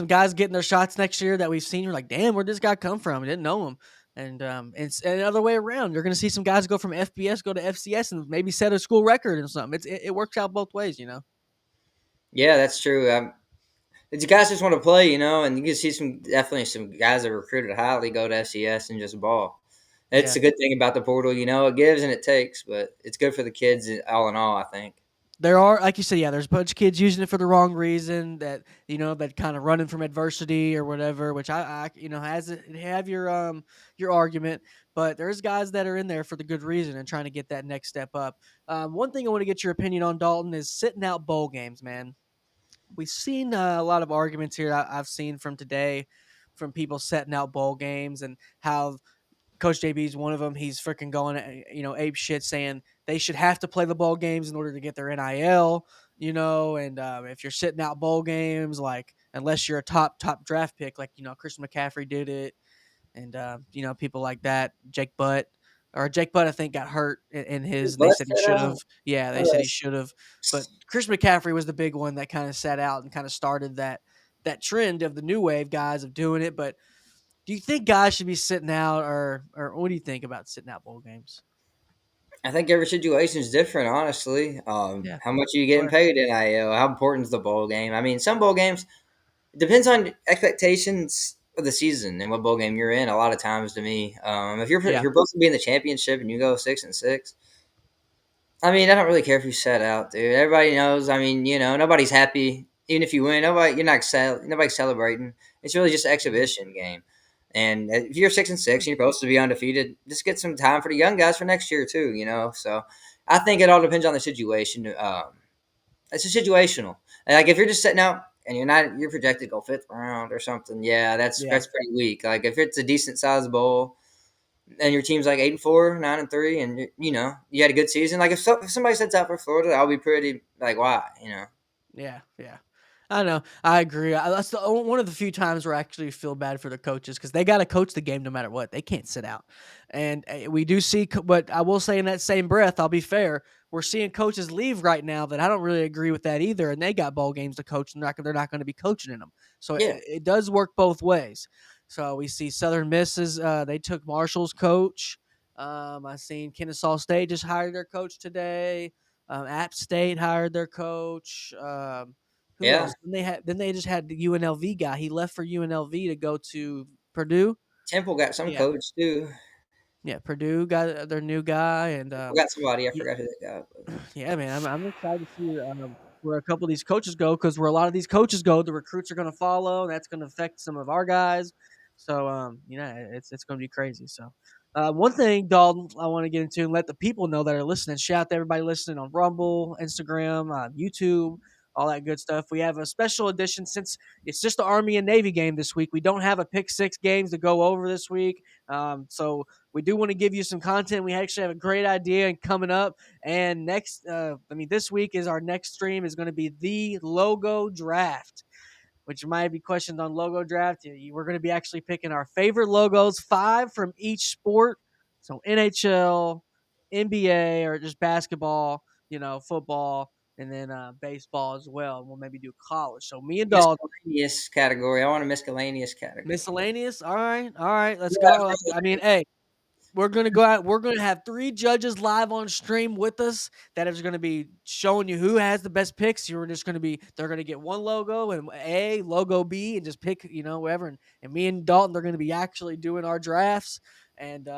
guys getting their shots next year that we've seen. You're like, damn, where'd this guy come from? I didn't know him. And the other way around. You're going to see some guys go from FBS go to FCS and maybe set a school record and something. It works out both ways. Yeah, that's true. The guys just want to play, and you can see definitely some guys that are recruited highly go to FCS and just ball. It's Yeah. a good thing about the portal, it gives and it takes, but it's good for the kids all in all, I think. There are, like you said, yeah, there's a bunch of kids using it for the wrong reason that kind of running from adversity or whatever, which I has it have your argument, but there's guys that are in there for the good reason and trying to get that next step up. One thing I want to get your opinion on, Dalton, is sitting out bowl games, man. We've seen a lot of arguments here I've seen from today from people setting out bowl games and how Coach JB is one of them. He's freaking going, ape shit, saying they should have to play the bowl games in order to get their NIL. And if you're sitting out bowl games, like unless you're a top draft pick, like Christian McCaffrey did it, and people like that, Jake Butt, I think got hurt in his, and they But said he should have. Yeah, they said uh, he should have, but Chris McCaffrey was the big one that kind of sat out and kind of started that trend of the new wave guys of doing it, but do you think guys should be sitting out, or what do you think about sitting out bowl games? I think every situation is different, honestly. Yeah, How much are you getting swear. paid in IL? How important is the bowl game? I mean, some bowl games it depends on expectations of the season and what bowl game you're in. A lot of times, to me, if Yeah, you're supposed to be in the championship and you go 6-6, I mean, I don't really care if you set out, dude. Everybody knows. I mean, nobody's happy. Even if you win, nobody's celebrating. It's really just an exhibition game. And if you're 6-6 and you're supposed to be undefeated, just get some time for the young guys for next year too. So I think it all depends on the situation. It's a situational. Like if you're just sitting out and you're projected to go fifth round or something. Yeah, that's yeah, that's pretty weak. Like if it's a decent sized bowl and your team's like 8-4, 9-3, and you had a good season. Like if somebody sets out for Florida, I'll be pretty like why. yeah, yeah. I know. I agree. That's one of the few times where I actually feel bad for the coaches because they got to coach the game no matter what. They can't sit out. And we do see, but I will say in that same breath, I'll be fair. We're seeing coaches leave right now that I don't really agree with that either. And they got bowl games to coach, and they're not going to be coaching in them. So Yeah, it does work both ways. So we see Southern Misses. They took Marshall's coach. I seen Kennesaw State just hired their coach today. App State hired their coach. Who yeah. else? Then they just had the UNLV guy. He left for UNLV to go to Purdue. Temple got some Yeah, coach too. yeah. Purdue got their new guy, and Temple got somebody. I yeah, forgot who they got. But. yeah, man. I'm excited to see where a couple of these coaches go because where a lot of these coaches go, the recruits are going to follow. And that's going to affect some of our guys. So it's going to be crazy. So one thing, Dalton, I want to get into and let the people know that are listening. Shout out to everybody listening on Rumble, Instagram, YouTube, all that good stuff. We have a special edition since it's just the Army and Navy game this week. We don't have a pick six games to go over this week. So we do want to give you some content. We actually have a great idea coming up. And this week is our next stream is going to be the logo draft, which might be questions on logo draft. We're going to be actually picking our favorite logos, 5 from each sport. So NHL, NBA, or just basketball, football, and then baseball as well. We'll maybe do college. So me and Dog, Miscellaneous category. I want a miscellaneous category. miscellaneous. All right, let's Yeah, go. I mean, hey, we're gonna go out. We're gonna have 3 judges live on stream with us that is gonna be showing you who has the best picks. You're just gonna be. They're gonna get one logo and logo B, and just pick whatever. And me and Dalton, they're gonna be actually doing our drafts. And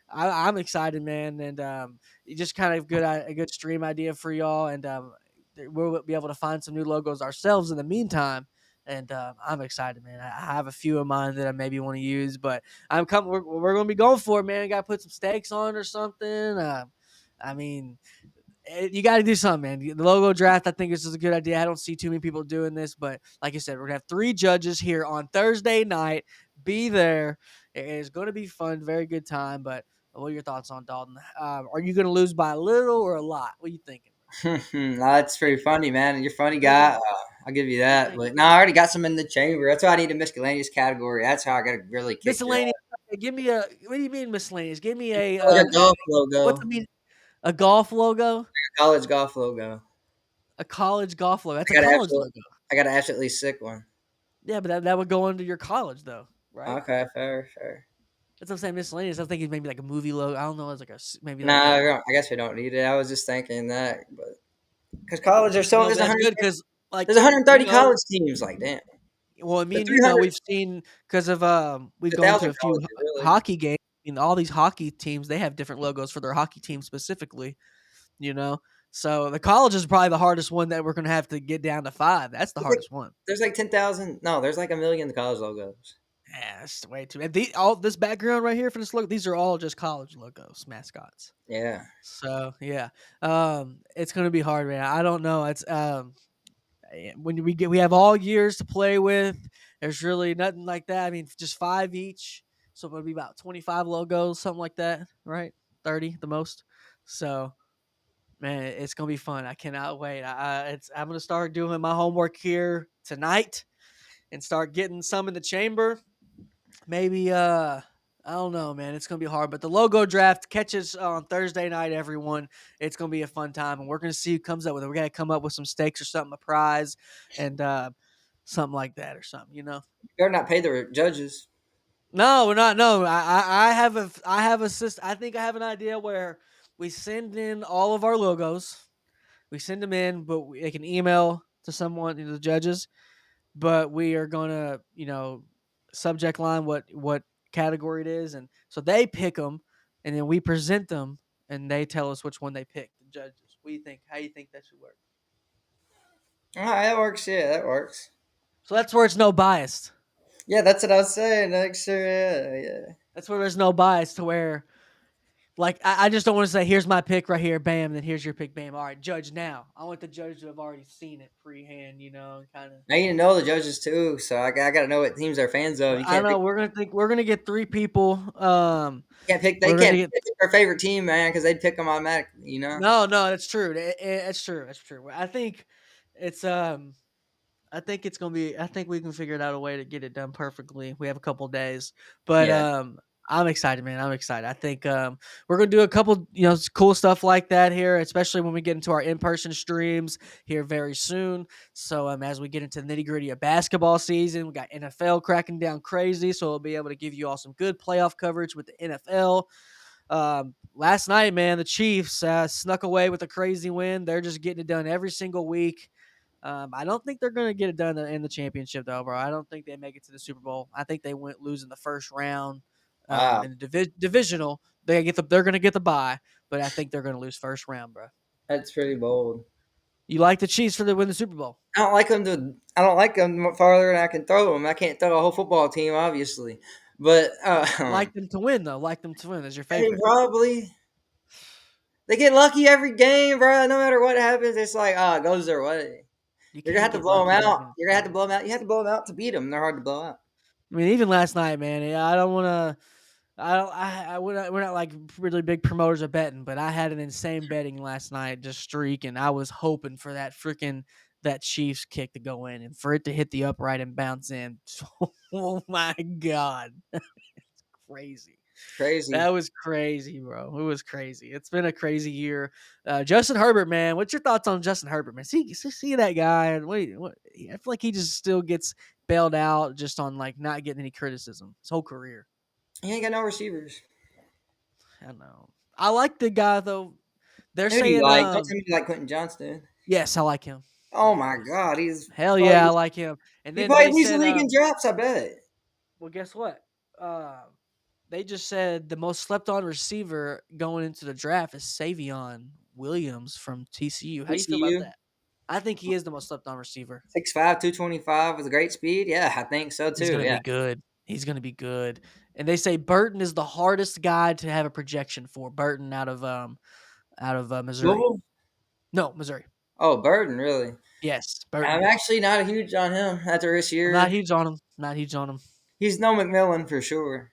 I'm excited, man. And just kind of a good stream idea for y'all. And we'll be able to find some new logos ourselves in the meantime. And I'm excited, man. I have a few of mine that I maybe want to use, but I'm coming. We're going to be going for it, man. Got to put some stakes on or something. I mean, you got to do something, man. The logo draft, I think this is a good idea. I don't see too many people doing this, but like I said, we're gonna have 3 judges here on Thursday night. Be there. It is going to be fun. Very good time. But what are your thoughts on Dalton? Are you going to lose by a little or a lot? What are you thinking, That's pretty funny, man. You're a funny bro? What guy. you I'll give you What you that. thinking? But no, I already got some in the chamber. That's why I need a miscellaneous category. That's how I got to really kick your Miscellaneous. ass. Give me a. What do you mean miscellaneous? Give me a. Like a golf What's logo, the mean? A golf logo? a college golf logo. A college golf logo. That's a I got to college absolutely, logo. I got to absolutely sick one. Yeah, but that would go under your college though, right? Okay, fair, fair. That's what I'm saying. Miscellaneous. I was thinking maybe like a movie logo. I don't know. It's like maybe like Nah, a. I guess we don't need it. I was just thinking that, but because college, No, but that's good because like there's you 130 know, college teams. Like, damn, well, me the and you know 300, we've seen because of we've a gone to thousand a few colleges, really. hockey games. All these hockey teams they have different logos for their hockey team specifically. You know, so the college is probably the hardest one that we're gonna have to get down to 5. That's the There's like, hardest one. there's like 10,000. No, there's like a million college logos. Yeah, that's way too. And all this background right here for this logo, these are all just college logos, mascots. Yeah. So yeah, it's gonna be hard, man. I don't know. It's when we have all years to play with. There's really nothing like that. I mean, just 5 each, so it'll be about 25 logos, something like that, right? 30 the most. So man, it's gonna be fun. I cannot wait. I'm gonna start doing my homework here tonight and start getting some in the chamber. Maybe I don't know, man. It's gonna be hard, but the logo draft catches on Thursday night. Everyone, it's gonna be a fun time, and we're gonna see who comes up with it. We're gonna come up with some stakes or something, a prize, and something like that or something. You better not pay the judges. No, we're not. No, I have a system. I think I have an idea where we send in all of our logos. We send them in, but they can email to someone, the judges, but we are gonna, subject line what category it is, and so they pick them, and then we present them, and they tell us which one they pick. The judges. What do you think? How do you think that should work? All right, that works. Yeah, that works. So that's where it's no bias. Yeah, that's what I was saying. Like, sure, yeah, yeah. That's where there's no bias to where. Like I just don't want to say, here's my pick right here, bam, then here's your pick, bam. All right, judge now. I want the judge to have already seen it freehand, and kind of. I need to know the judges too, so I got to know what teams they're fans of. You I can't know pick. we're gonna get 3 people. Can't pick. They We're gonna can't get pick their favorite team, man, because they'd pick them automatically. You know. no, that's true. That's true. That's true. I think it's I think it's gonna be. I think we can figure it out a way to get it done perfectly. We have a couple days, but Yeah, I'm excited, man. I'm excited. I think we're gonna do a couple, cool stuff like that here, especially when we get into our in-person streams here very soon. So as we get into the nitty-gritty of basketball season, we got NFL cracking down crazy, so we'll be able to give you all some good playoff coverage with the NFL. Last night, man, the Chiefs snuck away with a crazy win. They're just getting it done every single week. I don't think they're going to get it done in the championship, though, bro. I don't think they make it to the Super Bowl. I think they went losing the first round wow, in the divisional. They're going to get the bye, but I think they're going to lose first round, bro. that's pretty bold. You like the Chiefs for the win the Super Bowl? I don't like them farther than I can throw them. I can't throw a whole football team, obviously, but Like them to win, though. Like them to win as your I mean, favorite. probably they get lucky every game, bro. No matter what happens, it's like it goes their way. You You're gonna can't have to get blow them lucky every out. game. You're gonna have to blow them out. You have to blow them out to beat them. They're hard to blow out. I mean, even last night, man. I don't want to. I don't. We're not like really big promoters of betting, but I had an insane betting last night, just streak, and I was hoping for that Chiefs kick to go in and for it to hit the upright and bounce in. Oh my god, crazy! It's crazy. That was crazy, bro. It was crazy. It's been a crazy year. Justin Herbert, man. What's your thoughts on Justin Herbert, man? See that guy, and what? I feel like he just still gets bailed out just on like not getting any criticism his whole career. He ain't got no receivers. I know. I like the guy though. They're Who do you saying, like? Don't tell me you like Quentin Johnston. yes, I like him. Oh my God, Hell yeah, I like him. And he then probably they leads the said, league in drops. I bet. well, guess what? Uh, they just said the most slept on receiver going into the draft is Savion Williams from TCU. How do you feel about TCU that? I think he is the most slept on receiver. 6'5", 225 with a great speed. Yeah, I think so He's too. gonna Yeah, be good. He's gonna be good. And they say Burton is the hardest guy to have a projection for. Burton out of Missouri. Louisville. No, Missouri. Oh, Burden, really? Yes, I'm Burton. actually not a huge on him after this I'm not year. huge on him. Not huge on him. He's no McMillan for sure.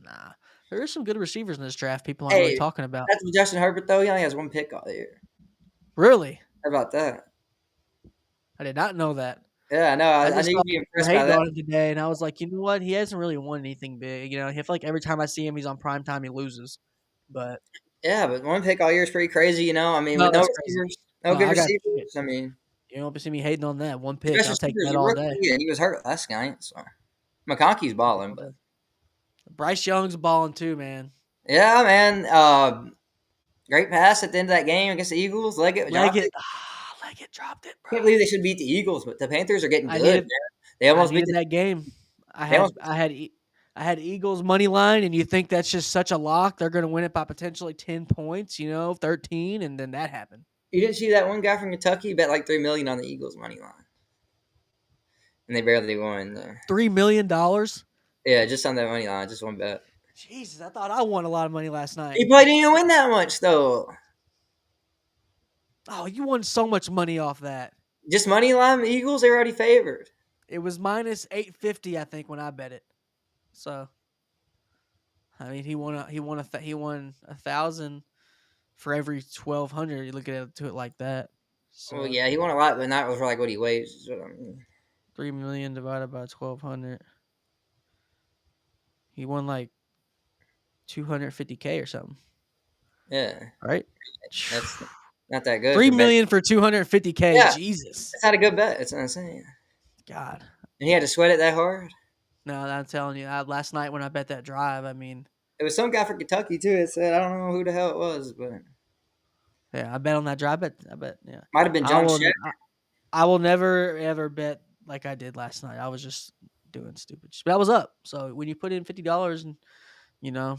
Nah, there is some good receivers in this draft. People aren't really Hey, talking about. that's Justin Herbert though. He only has one pick all year. Really, How about that? I did not know that. Yeah, I know. I I just knew saw you'd be people impressed by hating that. on him today, and I was like, you know what? He hasn't really won anything big. I feel like every time I see him, he's on prime time, he loses. But Yeah, but one pick all year is pretty crazy. I mean, no, with no that's crazy. receivers, no No, good I got shit. receivers. I mean, You don't see me hating on that one the pick. best I'll take receiver is that a all rookie, day. and he was hurt last night. So McConkey's Take it balling, all but day. Bryce Young's balling too, man. yeah, man. Great pass at the end of that game against the Eagles. Leggett dropped Leggett, it. Leggett dropped it, bro. Can't believe they should beat the Eagles, but the Panthers are getting I good, needed man. They I almost beat needed the. that game. I They had almost. I had E- I had Eagles money line, and you think that's just such a lock? They're going to win it by potentially 10 points, 13, and then that happened. You didn't see that one guy from Kentucky bet like 3 million on the Eagles money line, and they barely won. $3 million. Yeah, just on that money line, just one bet. Jesus, I thought I won a lot of money last night. He probably didn't even win that much though. Oh, you won so much money off that. Just money line, the Eagles they're already favored. It was minus 850, I think, when I bet it. So, I mean, he won 1,000 for every 1,200. You look at it to it like that. Well, So yeah, he won a lot, but not for like what he weighs. Is what I mean. 3 million divided by 1,200. He won like 250K or something, Yeah, right? that's not that good Three for bet. million for 250K. Yeah, Jesus, that's not a good bet. That's what I'm saying. God. And he had to sweat it that hard. No, I'm telling you. Last night when I bet that drive, I mean, It was some guy from Kentucky too. It said I don't know who the hell it was, but yeah, I bet on that drive. I bet, yeah. might have been I John will. Shed. I will never ever bet like I did last night. I was just doing stupid. But I was up. So when you put in $50 and you know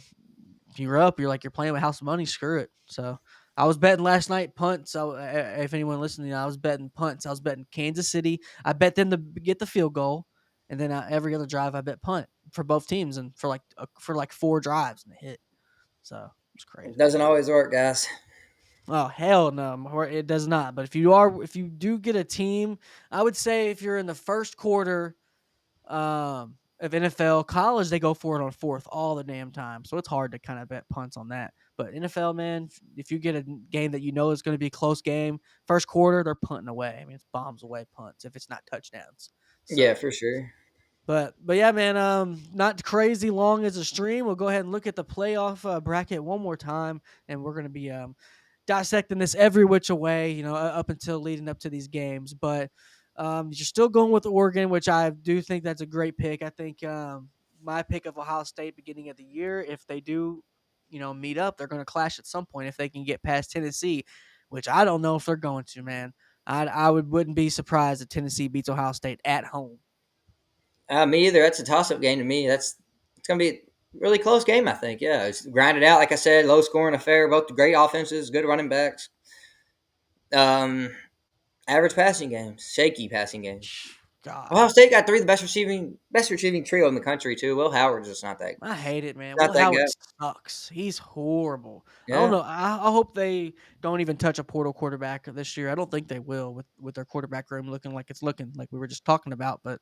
if you're up, you're like you're playing with house money. Screw it. So I was betting last night punts. So if anyone listening, I was betting punts. I was betting Kansas City. I bet them to get the field goal, and then every other drive I bet punt for both teams and for like 4 drives and it hit. So it's It crazy. doesn't always work, guys. Oh hell no, it does not. But if you do get a team, I would say if you're in the first quarter of NFL, college they go for it on fourth all the damn time. So it's hard to kind of bet punts on that. But NFL, man, if you get a game that you know is going to be a close game, first quarter they're punting away. I mean, it's bombs away punts if it's not touchdowns. Yeah, So for sure. but yeah, man, not crazy long as a stream. We'll go ahead and look at the playoff bracket one more time, and we're gonna be dissecting this every which way, up until leading up to these games. But you're still going with Oregon, which I do think that's a great pick. I think my pick of Ohio State beginning of the year, if they do, meet up, they're going to clash at some point if they can get past Tennessee, which I don't know if they're going to, man. Wouldn't be surprised if Tennessee beats Ohio State at home. Me either. That's a toss-up game to me. It's gonna be a really close game. I think. Yeah, it's grinded out. Like I said, low scoring affair. Both great offenses, good running backs. Um, Average passing games, shaky passing games. God, Ohio State got three of the best receiving trio in the country too. Will Howard's just I hate it, man. not Will that Howard good. sucks. He's horrible. I don't Yeah, know. I hope they don't even touch a portal quarterback this year. I don't think they will with their quarterback room looking like it's looking like we were just talking about. But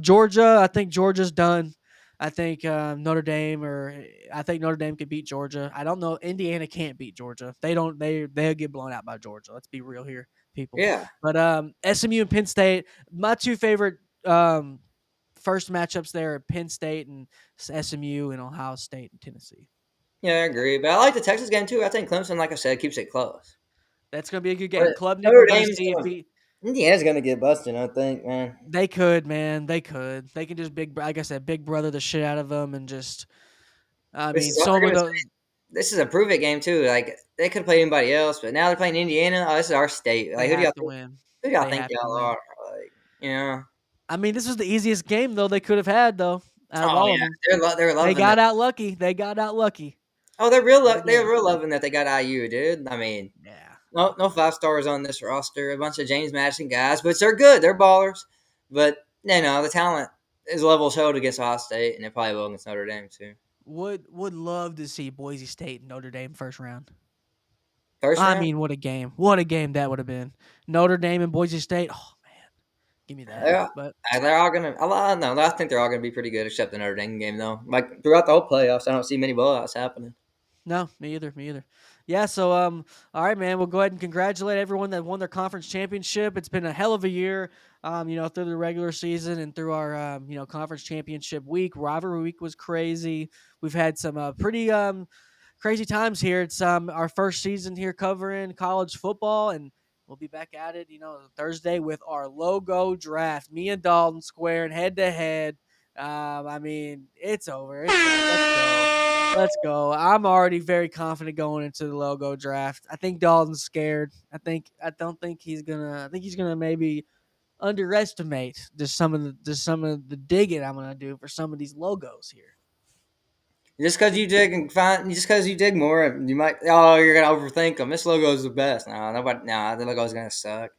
Georgia, I think Georgia's done. I think I think Notre Dame could beat Georgia. I don't know. Indiana can't beat Georgia. They don't. They'll get blown out by Georgia. Let's be real here, people. yeah, But SMU and Penn State, my two favorite first matchups there are Penn State and SMU and Ohio State and Tennessee. yeah. I agree, but I like the Texas game too. I think Clemson, like I said, keeps it close. That's going to be a good But game. Klubnik, Notre we're going to Dame's see if gonna, he. Indiana's gonna get busted. I think, man. They could, man. They could. They can just like I said, big brother the shit out of them and just. I This mean, is what some they're of gonna the say. This is a prove it game too. Like they could play anybody else, but now they're playing Indiana. Oh, this is our state. they Like have to win. who do y'all They think have to y'all win. are? Like, you know. I mean, this was the easiest game though they could have had though out of Oh all of yeah, them. they're They loving got that. out lucky. They got out lucky. Oh, They they're did. real loving that they got IU, dude. I mean, Yeah. no 5 stars on this roster. A bunch of James Madison guys, but they're good. They're ballers. But the talent is level showed against Ohio State, and it probably will against Notre Dame too. Would love to see Boise State and Notre Dame first round. First I round, mean, what a game! What a game that would have been. Notre Dame and Boise State. Oh man, give me that. they're, But they're all gonna. I don't know. I think they're all gonna be pretty good, except the Notre Dame game though. Like throughout the whole playoffs, I don't see many blowouts happening. no, me either. Me either. Yeah. So all right, man. We'll go ahead and congratulate everyone that won their conference championship. It's been a hell of a year. Through the regular season and through our conference championship week. Rivalry week was crazy. We've had some pretty crazy times here. It's our first season here covering college football, and we'll be back at it, Thursday with our logo draft. Me and Dalton squaring head to head. I mean, it's over. It's over. Let's go. Let's go. I'm already very confident going into the logo draft. I think Dalton's scared. I don't think he's gonna. I think he's gonna maybe underestimate some of the digging I'm gonna do for some of these logos here. Just because you dig more, you might. Oh, you're gonna overthink them. This logo is the best. No, nobody. No, the logo is gonna suck.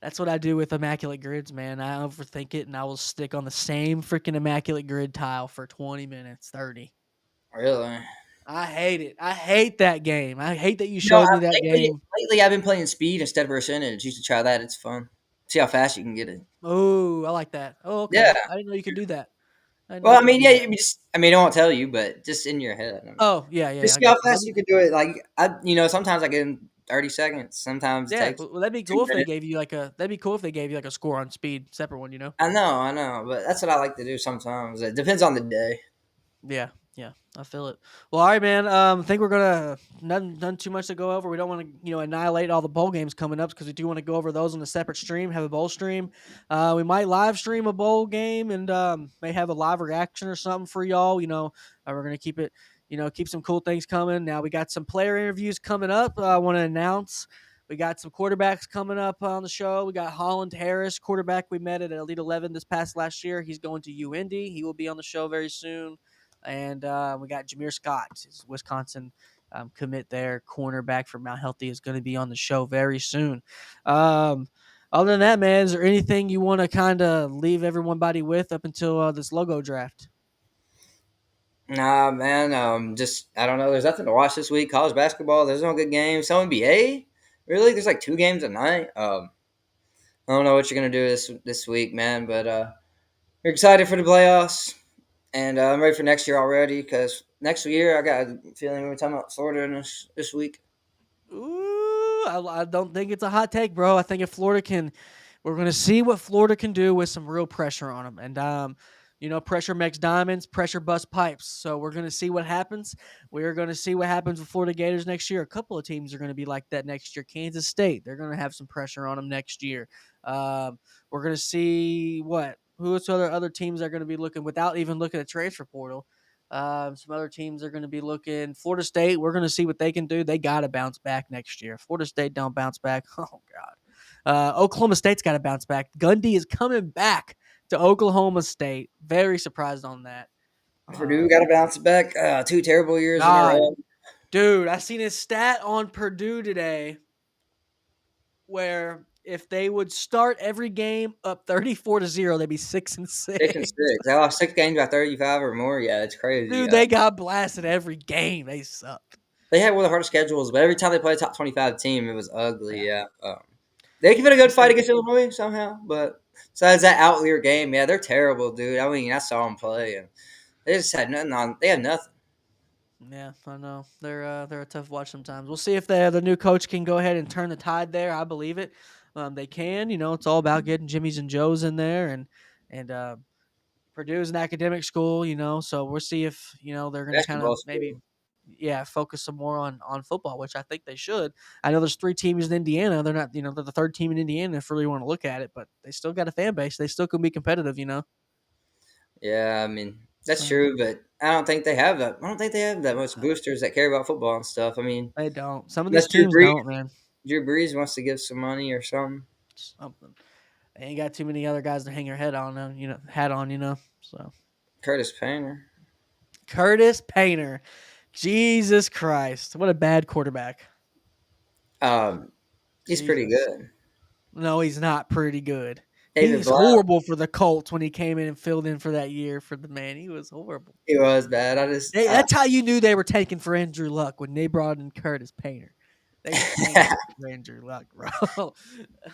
That's what I do with immaculate grids, man. I overthink it and I will stick on the same freaking immaculate grid tile for 20 minutes, 30. Really. I hate it. I hate that game. I hate that you You know, showed me that game. lately I've been playing speed instead of percentage. You should try that. It's fun. See how fast you can get it. Oh, I like that. Oh, Yeah. okay. I didn't know you could do that. I didn't know Well, you I could mean, do yeah. that. I mean, I won't tell you, but just in your head. I mean, Oh, yeah, yeah. just I see how got you. fast you can do it. Like sometimes I get in 30 seconds. Sometimes it Yeah, takes well, that'd be two cool if they minutes. gave you that'd be cool if they gave you like a score on speed, separate one. I know, but that's what I like to do sometimes. It depends on the day. Yeah, yeah, I feel it. Well, all right, man. I think we're gonna none too much to go over. We don't want to annihilate all the bowl games coming up because we do want to go over those on a separate stream. Have a bowl stream. We might live stream a bowl game and may have a live reaction or something for y'all. We're gonna keep it. Keep some cool things coming. Now we got some player interviews coming up. I want to announce. We got some quarterbacks coming up on the show. We got Holland Harris, quarterback we met at Elite 11 this past last year. He's going to UIndy. He will be on the show very soon. And we got Jameer Scott, his Wisconsin commit there, cornerback from Mount Healthy, is going to be on the show very soon. Um, Other than that, man, is there anything you want to kind of leave everybody with up until this logo draft? Nah, man. Just I don't know. There's nothing to watch this week. College basketball. There's no good games. Some NBA. Really, there's like 2 games a night. I don't know what you're gonna do this week, man. But we're excited for the playoffs, and I'm ready for next year already because next year, I got a feeling we're talking about Florida in this week. Ooh, I don't think it's a hot take, bro. I think if Florida can, we're going to see what Florida can do with some real pressure on them. And, pressure makes diamonds, pressure busts pipes. So we're going to see what happens. We're going to see what happens with Florida Gators next year. A couple of teams are going to be like that next year. Kansas State, they're going to have some pressure on them next year. We're going to see who's other teams are going to be looking without even looking at transfer portal. Some other teams are going to be looking. Florida State, we're going to see what they can do. They got to bounce back next year. Florida State don't bounce back. Oh, God. Oklahoma State's got to bounce back. Gundy is coming back to Oklahoma State. Very surprised on that. Purdue got to bounce back. 2 terrible years in a God, row. dude, I seen his stat on Purdue today where if they would start every game up 34-0, they'd be 6-6. 6-6. They lost 6 games by 35 or more. Yeah, it's crazy. Dude, they got blasted every game. They sucked. They had one of the hardest schedules, but every time they played a top 25 team, it was ugly. Yeah. Yeah. They give it a good He fight said, against Illinois somehow, but besides that outlier game, yeah, they're terrible, dude. I mean, I saw them play, and they just had nothing on. They had nothing. yeah, I know. They're a tough watch sometimes. We'll see if the new coach can go ahead and turn the tide there. I believe it. They can. It's all about getting Jimmys and Joes in there, and Purdue is an academic school. So we'll see if they're going to kind of Basketball maybe school. focus some more on football, which I think they should. I know there's 3 teams in Indiana. They're not they're the third team in Indiana if you really want to look at it, but they still got a fan base. They still can be competitive. Yeah, I mean that's So true, but I don't think they have that. I don't think they have that much uh, boosters that care about football and stuff. I mean, they don't. Some of these unless Drew teams Brees, don't, man. Drew Brees wants to give some money or something. Something. They ain't got too many other guys to hang your head on, hat on. So Curtis Painter. Curtis Painter, Jesus Christ, what a bad quarterback. Um, he's pretty Jesus. good. No, he's not pretty good. David He's Blau. horrible for the Colts when he came in and filled in for that year for the man. He was horrible. He was bad. I just, That's how you knew they were tanking for Andrew Luck when they brought in Curtis Painter. They were tanking for Andrew Luck, bro.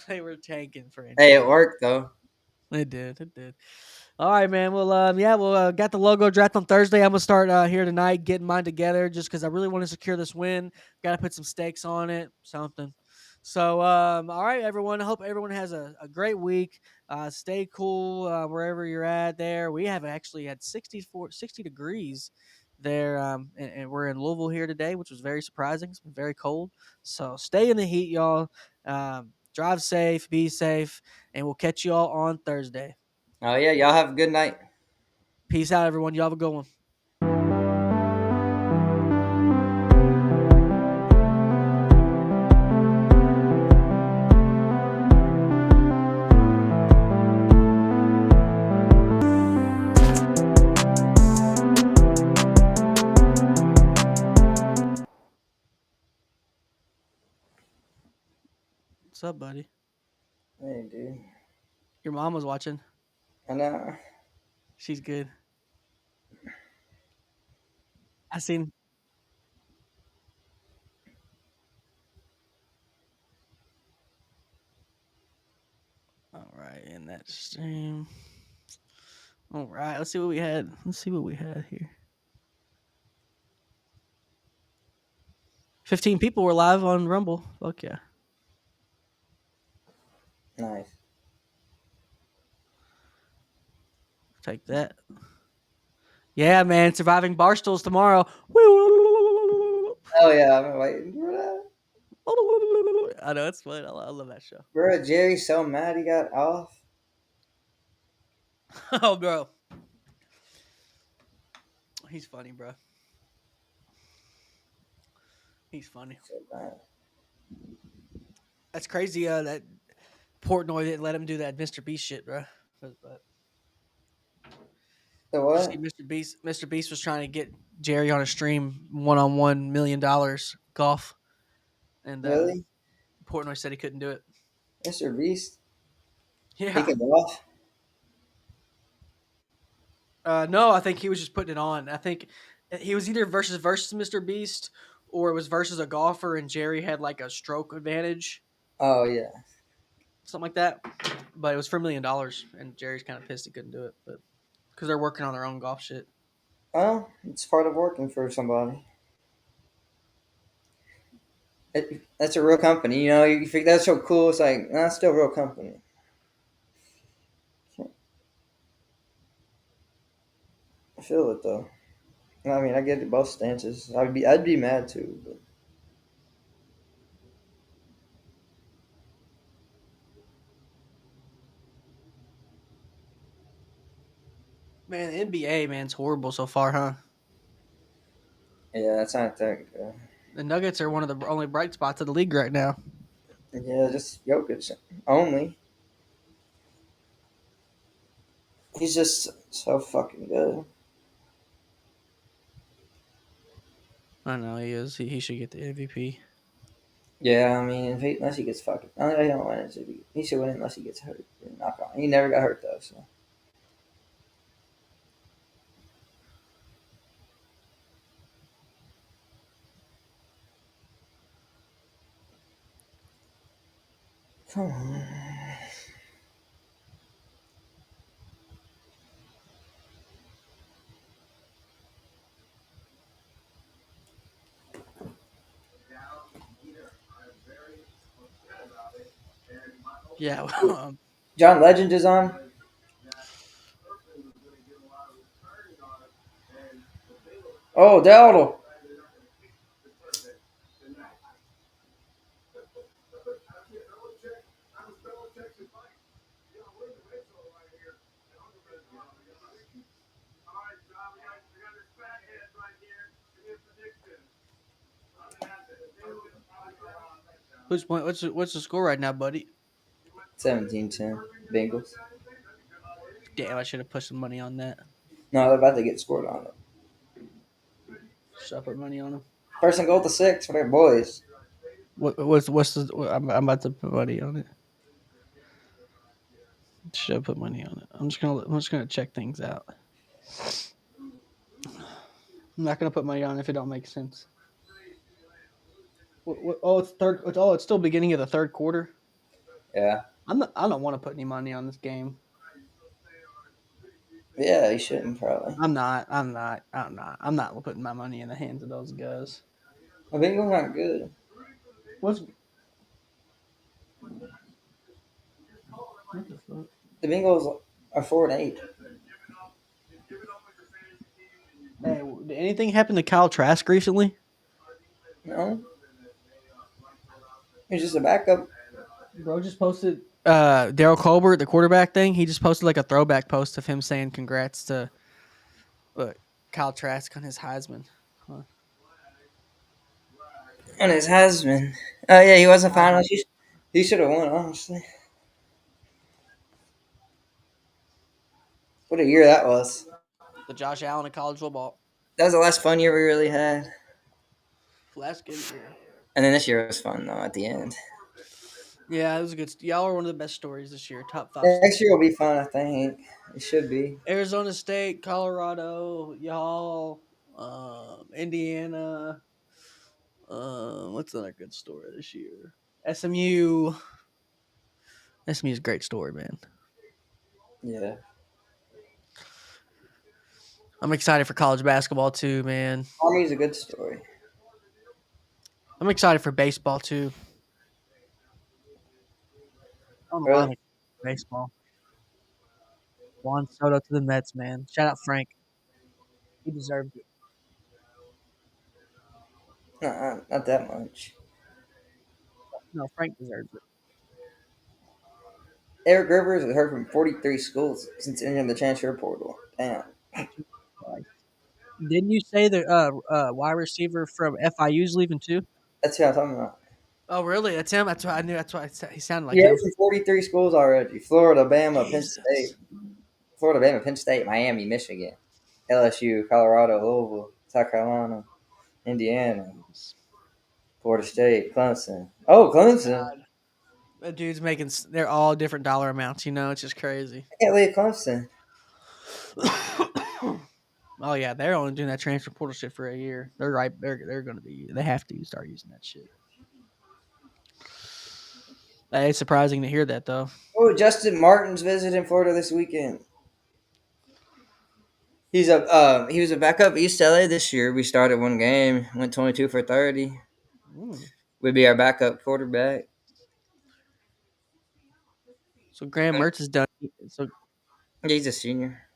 They were tanking for Andrew hey, it Luck. worked though. It did. It did. All right, man. Well, we'll got the logo draft on Thursday. I'm gonna start here tonight, getting mine together, just because I really want to secure this win. Got to put some stakes on it, something. So, all right, everyone. I hope everyone has a great week. Stay cool wherever you're at. There, we have actually had 60 degrees there, and we're in Louisville here today, which was very surprising. It's been very cold. So, stay in the heat, y'all. Drive safe, be safe, and we'll catch you all on Thursday. Oh yeah, y'all have a good night. Peace out, everyone. You have a good one. What's up, buddy? Hey, dude. Your mom was watching. I know. She's good. I seen. All right, in that stream. All right, let's see what we had. Let's see what we had here. 15 people were live on Rumble. Fuck yeah. Nice. Take that. Yeah, man. Surviving Barstools tomorrow. Oh yeah, I'm waiting for that. I know it's fun. I love that show. Bro, Jerry's so mad he got off. Oh, bro. He's funny, bro. He's funny. So bad. That's crazy. That Portnoy didn't let him do that Mr. Beast shit, bro. But The did you see what? Mr. Beast? Mr. Beast was trying to get Jerry on a stream $1 million golf, and Really? Portnoy said he couldn't do it. Mr. Beast? He Yeah. can golf? No, I think he was just putting it on. I think he was either versus Mr. Beast or it was versus a golfer, and Jerry had like a stroke advantage, Oh yeah. something like that. But it was for $1 million, and Jerry's kind of pissed he couldn't do it, but because they're working on their own golf shit. Well, it's part of working for somebody. That's a real company. You know, you think that's so cool. It's like, nah, it's still a real company. I feel it though. I mean, I get it both stances. I'd be mad too. But Man, the NBA, man, it's horrible so far, huh? yeah, that's not that. The Nuggets are one of the only bright spots of the league right now. Yeah, just Jokic only. He's just so fucking good. I know he is. He should get the MVP. Yeah, I mean, unless he gets fucking, I don't win it. He should win it unless he gets hurt. Knock on. He never got hurt though. So come on. Yeah. John Legend is on. Oh, Dowdle. What's the score right now, buddy? 17-10. Bengals. Damn, I should have put some money on that. No, they're about to get scored on it. Should I put money on them? First and goal to six for their boys. What's the? I'm about to put money on it. Should I put money on it? I'm just gonna check things out. I'm not gonna put money on it if it don't make sense. Oh, it's third. It's still beginning of the third quarter. Yeah. I don't want to put any money on this game. Yeah, he shouldn't probably. I'm not putting my money in the hands of those guys. The Bengals aren't good. What's what the fuck? The Bengals are 4-8. Hey, did anything happen to Kyle Trask recently? No, he's just a backup. Bro just posted Daryl Colbert, the quarterback thing. He just posted like a throwback post of him saying congrats to uh, Kyle Trask on his Heisman. Huh. On his husband. Oh yeah, he was a Heisman. finalist. He should have won, honestly. What a year that was. The Josh Allen of college football. That was the last fun year we really had. Last good year. And then this year was fun though at the end. Yeah, it was a good. Y'all are one of the best stories this year. Top five Next year stories. will be fun, I think. It should be. Arizona State, Colorado, y'all, Indiana. What's another good story this year? SMU. SMU is a great story, man. Yeah. I'm excited for college basketball too, man. Army's a good story. I'm excited for baseball too. I don't know why I'm Really? excited for baseball. Juan Soto to the Mets, man. Shout out Frank. He deserved it. Not that much. No, Frank deserves it. Eric Rivers has heard from 43 schools since entering the transfer portal. Damn. Jesus Christ. Didn't you say the wide receiver from FIU's leaving too? That's who I'm talking about. Oh, really? That's him. That's why I knew. That's why he sounded He like heard him. from 43 schools already. Florida, Bama, Penn Jesus. State. Florida, Bama, Penn State, Miami, Michigan, LSU, Colorado, Louisville, South Carolina, Indiana, Florida State, Clemson. Oh, Clemson. God, that dude's making. They're all different dollar amounts. You know, it's just crazy. I can't leave Clemson. Oh yeah, they're only doing that transfer portal shit for a year. They're right. They're going to be. They have to start using that shit. That is surprising to hear that though. Oh, Justin Martin's visiting Florida this weekend. He was a backup East LA this year. We started one game, went 22 for 30. Mm. Would be our backup quarterback. So Graham Mertz is done. So He's a senior.